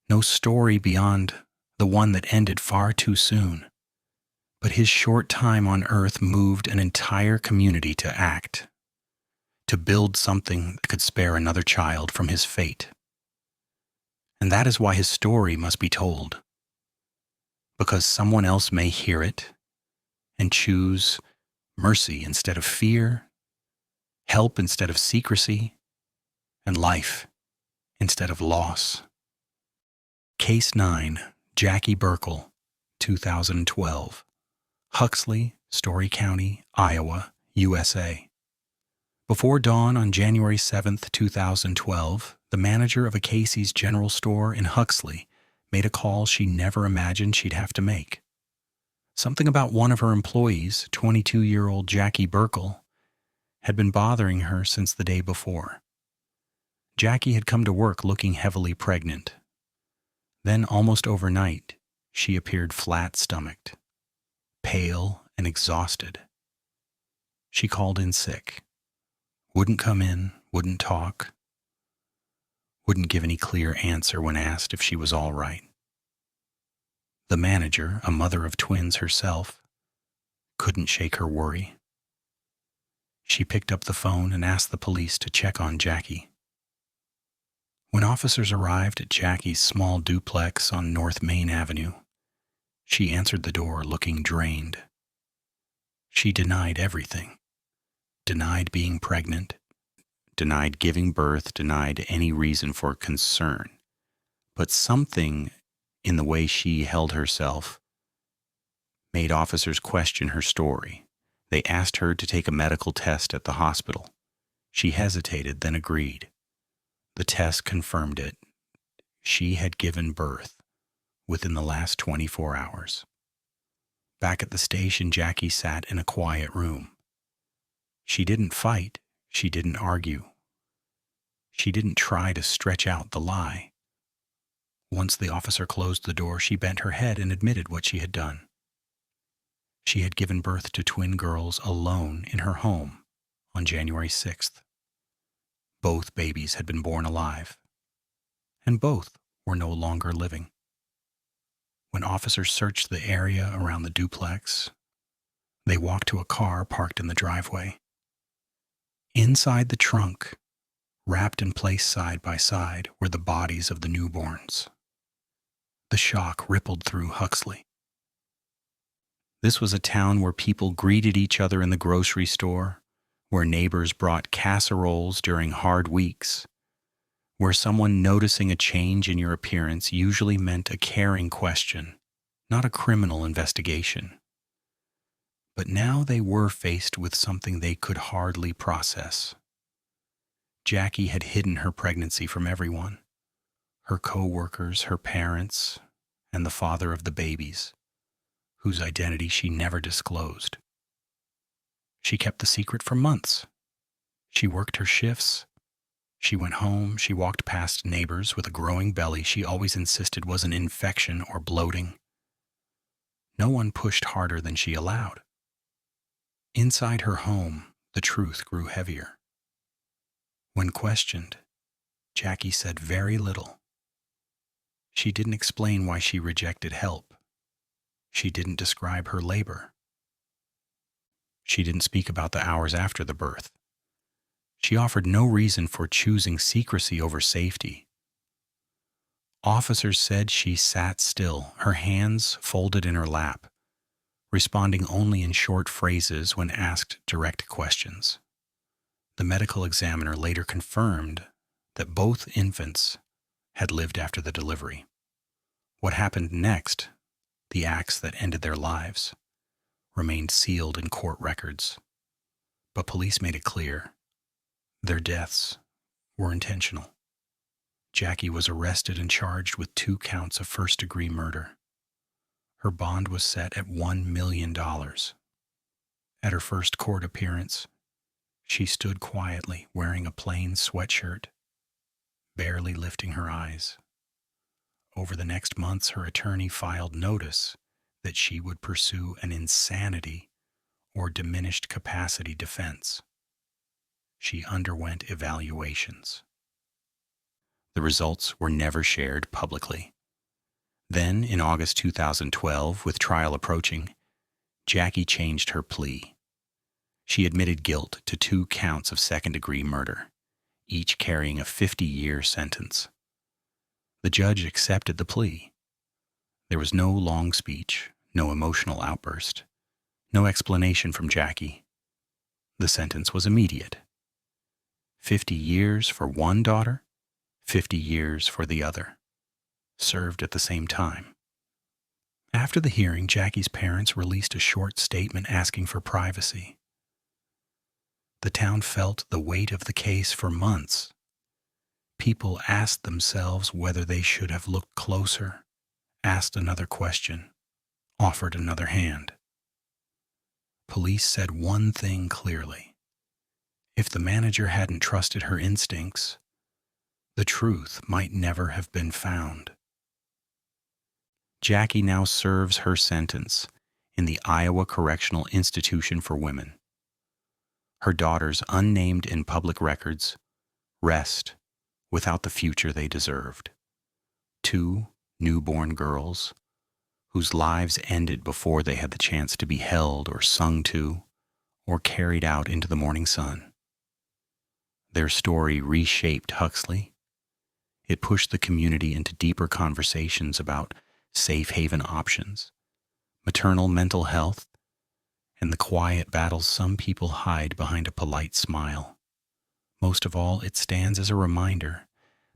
no story beyond the one that ended far too soon. But his short time on Earth moved an entire community to act, to build something that could spare another child from his fate. And that is why his story must be told. Because someone else may hear it and choose mercy instead of fear, help instead of secrecy, and life instead of loss. Case 9, Jackie Burkle, 2012. Huxley, Story County, Iowa, USA. Before dawn on January 7, 2012, the manager of a Casey's General Store in Huxley made a call she never imagined she'd have to make. Something about one of her employees, 22-year-old Jackie Burkle, had been bothering her since the day before. Jackie had come to work looking heavily pregnant. Then, almost overnight, she appeared flat-stomached, pale and exhausted. She called in sick. Wouldn't come in, wouldn't talk, wouldn't give any clear answer when asked if she was all right. The manager, a mother of twins herself, couldn't shake her worry. She picked up the phone and asked the police to check on Jackie. When officers arrived at Jackie's small duplex on North Main Avenue, she answered the door looking drained. She denied everything. Denied being pregnant, denied giving birth, denied any reason for concern. But something in the way she held herself made officers question her story. They asked her to take a medical test at the hospital. She hesitated, then agreed. The test confirmed it. She had given birth within the last 24 hours. Back at the station, Jackie sat in a quiet room. She didn't fight. She didn't argue. She didn't try to stretch out the lie. Once the officer closed the door, she bent her head and admitted what she had done. She had given birth to twin girls alone in her home on January 6th. Both babies had been born alive, and both were no longer living. When officers searched the area around the duplex, they walked to a car parked in the driveway. Inside the trunk, wrapped in place side by side, were the bodies of the newborns. The shock rippled through Huxley. This was a town where people greeted each other in the grocery store, where neighbors brought casseroles during hard weeks, where someone noticing a change in your appearance usually meant a caring question, not a criminal investigation. But now they were faced with something they could hardly process. Jackie had hidden her pregnancy from everyone, her co-workers, her parents, and the father of the babies, whose identity she never disclosed. She kept the secret for months. She worked her shifts. She went home. She walked past neighbors with a growing belly she always insisted was an infection or bloating. No one pushed harder than she allowed. Inside her home, the truth grew heavier. When questioned, Jackie said very little. She didn't explain why she rejected help. She didn't describe her labor. She didn't speak about the hours after the birth. She offered no reason for choosing secrecy over safety. Officers said she sat still, her hands folded in her lap, responding only in short phrases when asked direct questions. The medical examiner later confirmed that both infants had lived after the delivery. What happened next, the acts that ended their lives, remained sealed in court records. But police made it clear their deaths were intentional. Jackie was arrested and charged with 2 counts of first-degree murder. Her bond was set at $1 million. At her first court appearance, she stood quietly wearing a plain sweatshirt, barely lifting her eyes. Over the next months, her attorney filed notice that she would pursue an insanity or diminished capacity defense. She underwent evaluations. The results were never shared publicly. Then, in August 2012, with trial approaching, Jackie changed her plea. She admitted guilt to 2 counts of second-degree murder, each carrying a 50-year sentence. The judge accepted the plea. There was no long speech, no emotional outburst, no explanation from Jackie. The sentence was immediate. 50 years for one daughter, 50 years for the other, served at the same time. After the hearing, Jackie's parents released a short statement asking for privacy. The town felt the weight of the case for months. People asked themselves whether they should have looked closer, asked another question, offered another hand. Police said one thing clearly. If the manager hadn't trusted her instincts, the truth might never have been found. Jackie now serves her sentence in the Iowa Correctional Institution for Women. Her daughters, unnamed in public records, rest without the future they deserved. 2 newborn girls whose lives ended before they had the chance to be held or sung to or carried out into the morning sun. Their story reshaped Huxley. It pushed the community into deeper conversations about safe haven options, maternal mental health, and the quiet battles some people hide behind a polite smile. Most of all, it stands as a reminder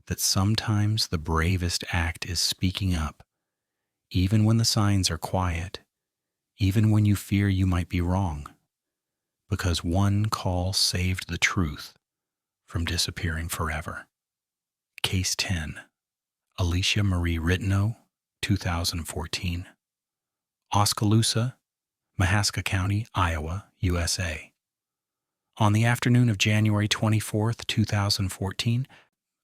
that sometimes the bravest act is speaking up, even when the signs are quiet, even when you fear you might be wrong, because one call saved the truth from disappearing forever. Case 10, Alicia Marie Ritenour, 2014. Oskaloosa, Mahaska County, Iowa, USA. On the afternoon of January 24, 2014,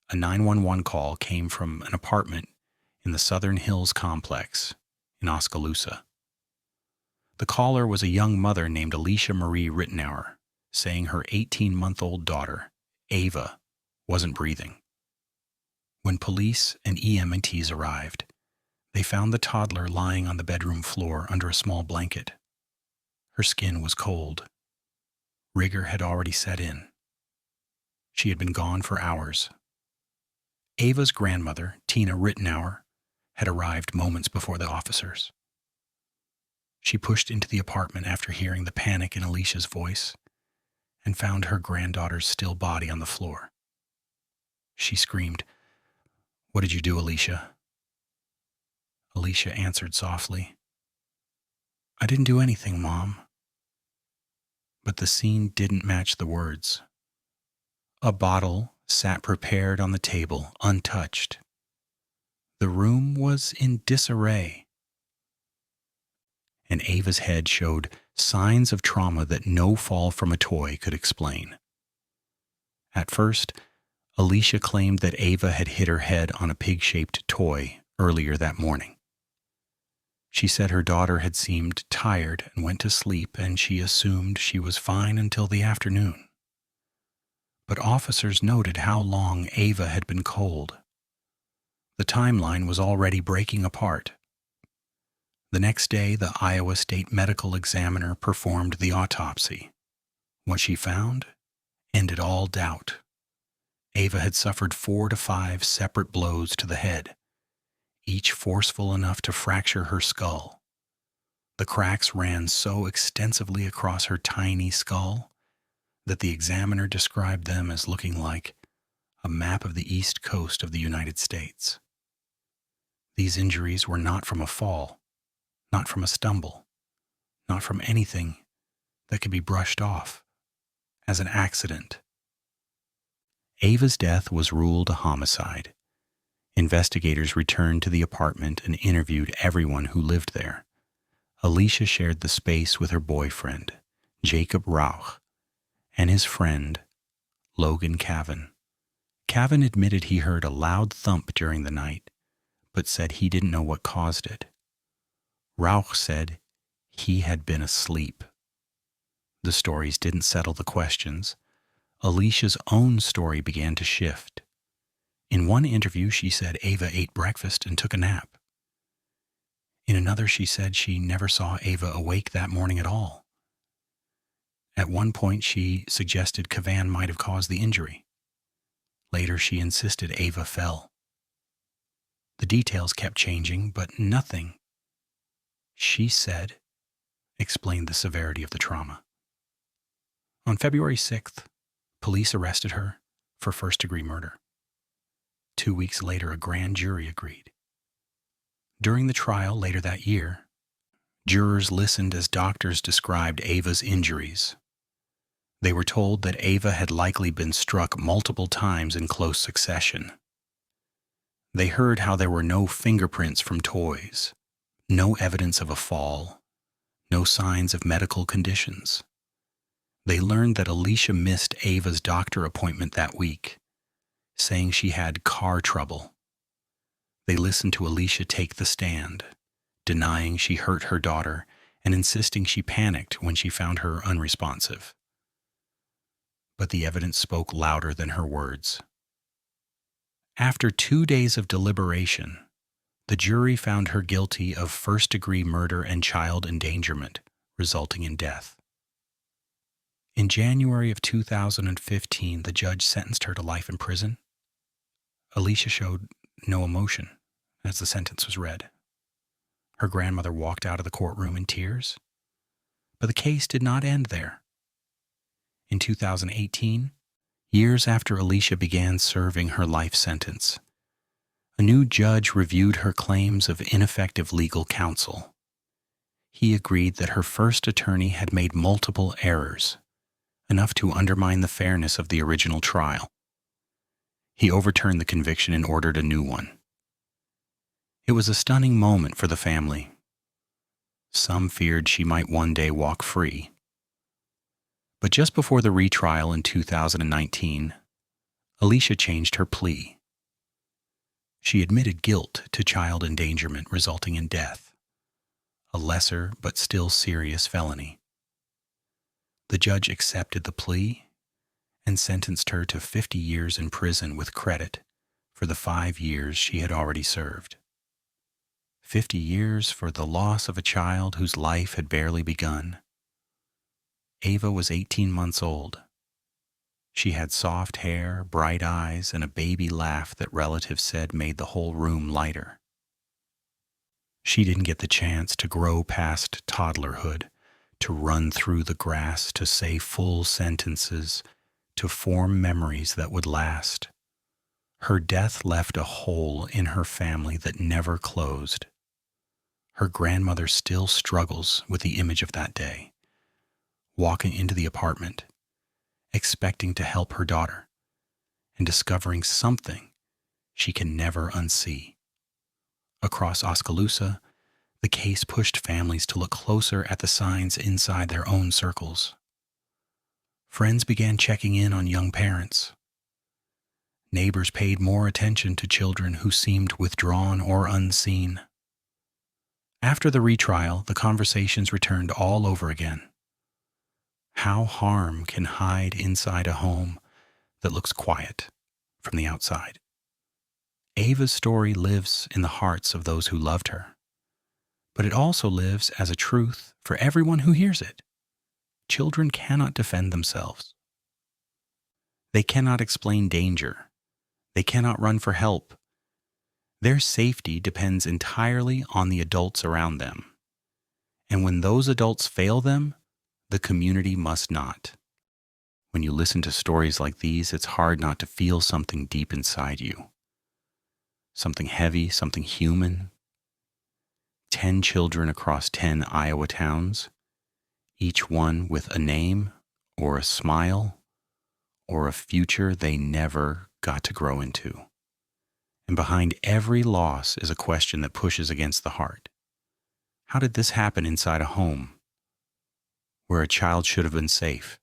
a 911 call came from an apartment in the Southern Hills complex in Oskaloosa. The caller was a young mother named Alicia Marie Ritenour, saying her 18-month-old daughter, Ava, wasn't breathing. When police and EMTs arrived, they found the toddler lying on the bedroom floor under a small blanket. Her skin was cold. Rigor had already set in. She had been gone for hours. Ava's grandmother, Tina Ritenour, had arrived moments before the officers. She pushed into the apartment after hearing the panic in Alicia's voice and found her granddaughter's still body on the floor. She screamed, "What did you do, Alicia?" Alicia answered softly, "I didn't do anything, Mom." But the scene didn't match the words. A bottle sat prepared on the table, untouched. The room was in disarray, and Ava's head showed signs of trauma that no fall from a toy could explain. At first, Alicia claimed that Ava had hit her head on a pig-shaped toy earlier that morning. She said her daughter had seemed tired and went to sleep, and she assumed she was fine until the afternoon. But officers noted how long Ava had been cold. The timeline was already breaking apart. The next day, the Iowa State Medical Examiner performed the autopsy. What she found ended all doubt. Ava had suffered 4 to 5 separate blows to the head, each forceful enough to fracture her skull. The cracks ran so extensively across her tiny skull that the examiner described them as looking like a map of the east coast of the United States. These injuries were not from a fall, not from a stumble, not from anything that could be brushed off as an accident. Ava's death was ruled a homicide. Investigators returned to the apartment and interviewed everyone who lived there. Alicia shared the space with her boyfriend, Jacob Rauch, and his friend, Logan Cavan. Cavan admitted he heard a loud thump during the night, but said he didn't know what caused it. Rauch said he had been asleep. The stories didn't settle the questions. Alicia's own story began to shift. In one interview, she said Ava ate breakfast and took a nap. In another, she said she never saw Ava awake that morning at all. At one point, she suggested Cavan might have caused the injury. Later, she insisted Ava fell. The details kept changing, but nothing, she said, explained the severity of the trauma. On February 6th, police arrested her for first-degree murder. 2 weeks later, a grand jury agreed. During the trial later that year, jurors listened as doctors described Ava's injuries. They were told that Ava had likely been struck multiple times in close succession. They heard how there were no fingerprints from toys, no evidence of a fall, no signs of medical conditions. They learned that Alicia missed Ava's doctor appointment that week, saying she had car trouble. They listened to Alicia take the stand, denying she hurt her daughter and insisting she panicked when she found her unresponsive. But the evidence spoke louder than her words. After 2 days of deliberation, the jury found her guilty of first-degree murder and child endangerment, resulting in death. In January of 2015, the judge sentenced her to life in prison. Alicia showed no emotion as the sentence was read. Her grandmother walked out of the courtroom in tears, but the case did not end there. In 2018, years after Alicia began serving her life sentence, a new judge reviewed her claims of ineffective legal counsel. He agreed that her first attorney had made multiple errors, enough to undermine the fairness of the original trial. He overturned the conviction and ordered a new one. It was a stunning moment for the family. Some feared she might one day walk free. But just before the retrial in 2019, Alicia changed her plea. She admitted guilt to child endangerment resulting in death, a lesser but still serious felony. The judge accepted the plea and sentenced her to 50 years in prison with credit for the 5 years she had already served. 50 years for the loss of a child whose life had barely begun. Ava was 18 months old. She had soft hair, bright eyes, and a baby laugh that relatives said made the whole room lighter. She didn't get the chance to grow past toddlerhood, to run through the grass, to say full sentences, to form memories that would last. Her death left a hole in her family that never closed. Her grandmother still struggles with the image of that day, walking into the apartment, expecting to help her daughter, and discovering something she can never unsee. Across Oskaloosa, the case pushed families to look closer at the signs inside their own circles. Friends began checking in on young parents. Neighbors paid more attention to children who seemed withdrawn or unseen. After the retrial, the conversations returned all over again. How harm can hide inside a home that looks quiet from the outside. Ava's story lives in the hearts of those who loved her, but it also lives as a truth for everyone who hears it. Children cannot defend themselves. They cannot explain danger. They cannot run for help. Their safety depends entirely on the adults around them. And when those adults fail them, the community must not. When you listen to stories like these, it's hard not to feel something deep inside you. Something heavy, something human. 10 children across 10 Iowa towns, each one with a name or a smile or a future they never got to grow into. And behind every loss is a question that pushes against the heart. How did this happen inside a home where a child should have been safe?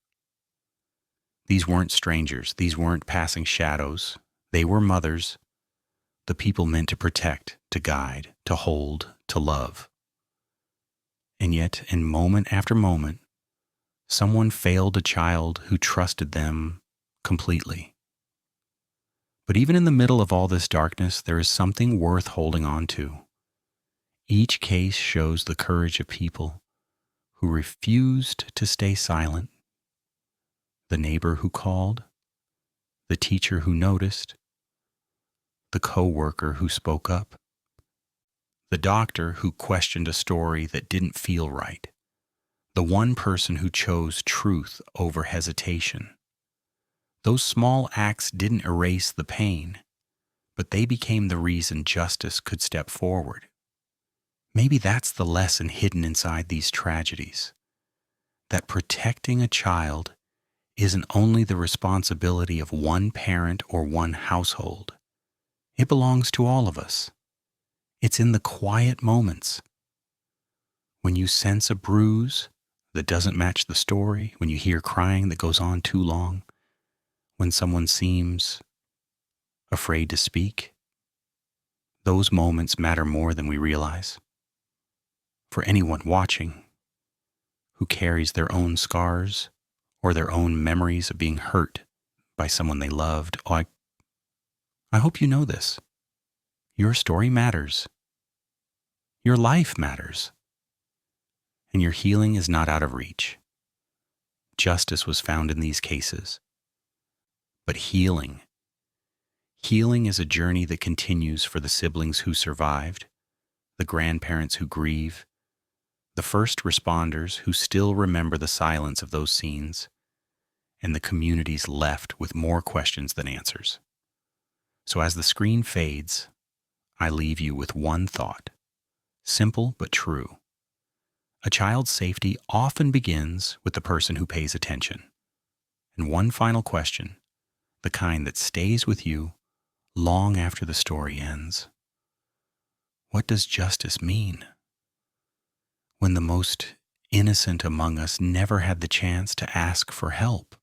These weren't strangers. These weren't passing shadows. They were mothers, the people meant to protect, to guide, to hold, to love. And yet, in moment after moment, someone failed a child who trusted them completely. But even in the middle of all this darkness, there is something worth holding on to. Each case shows the courage of people who refused to stay silent. The neighbor who called, the teacher who noticed, the co-worker who spoke up, the doctor who questioned a story that didn't feel right, the one person who chose truth over hesitation. Those small acts didn't erase the pain, but they became the reason justice could step forward. Maybe that's the lesson hidden inside these tragedies, that protecting a child isn't only the responsibility of one parent or one household. It belongs to all of us. It's in the quiet moments. When you sense a bruise that doesn't match the story, when you hear crying that goes on too long, when someone seems afraid to speak, those moments matter more than we realize. For anyone watching who carries their own scars or their own memories of being hurt by someone they loved, I hope you know this. Your story matters. Your life matters. And your healing is not out of reach. Justice was found in these cases. But healing is a journey that continues for the siblings who survived, the grandparents who grieve, the first responders who still remember the silence of those scenes, and the communities left with more questions than answers. So as the screen fades, I leave you with one thought, simple but true. A child's safety often begins with the person who pays attention. And one final question, the kind that stays with you long after the story ends. What does justice mean? When the most innocent among us never had the chance to ask for help?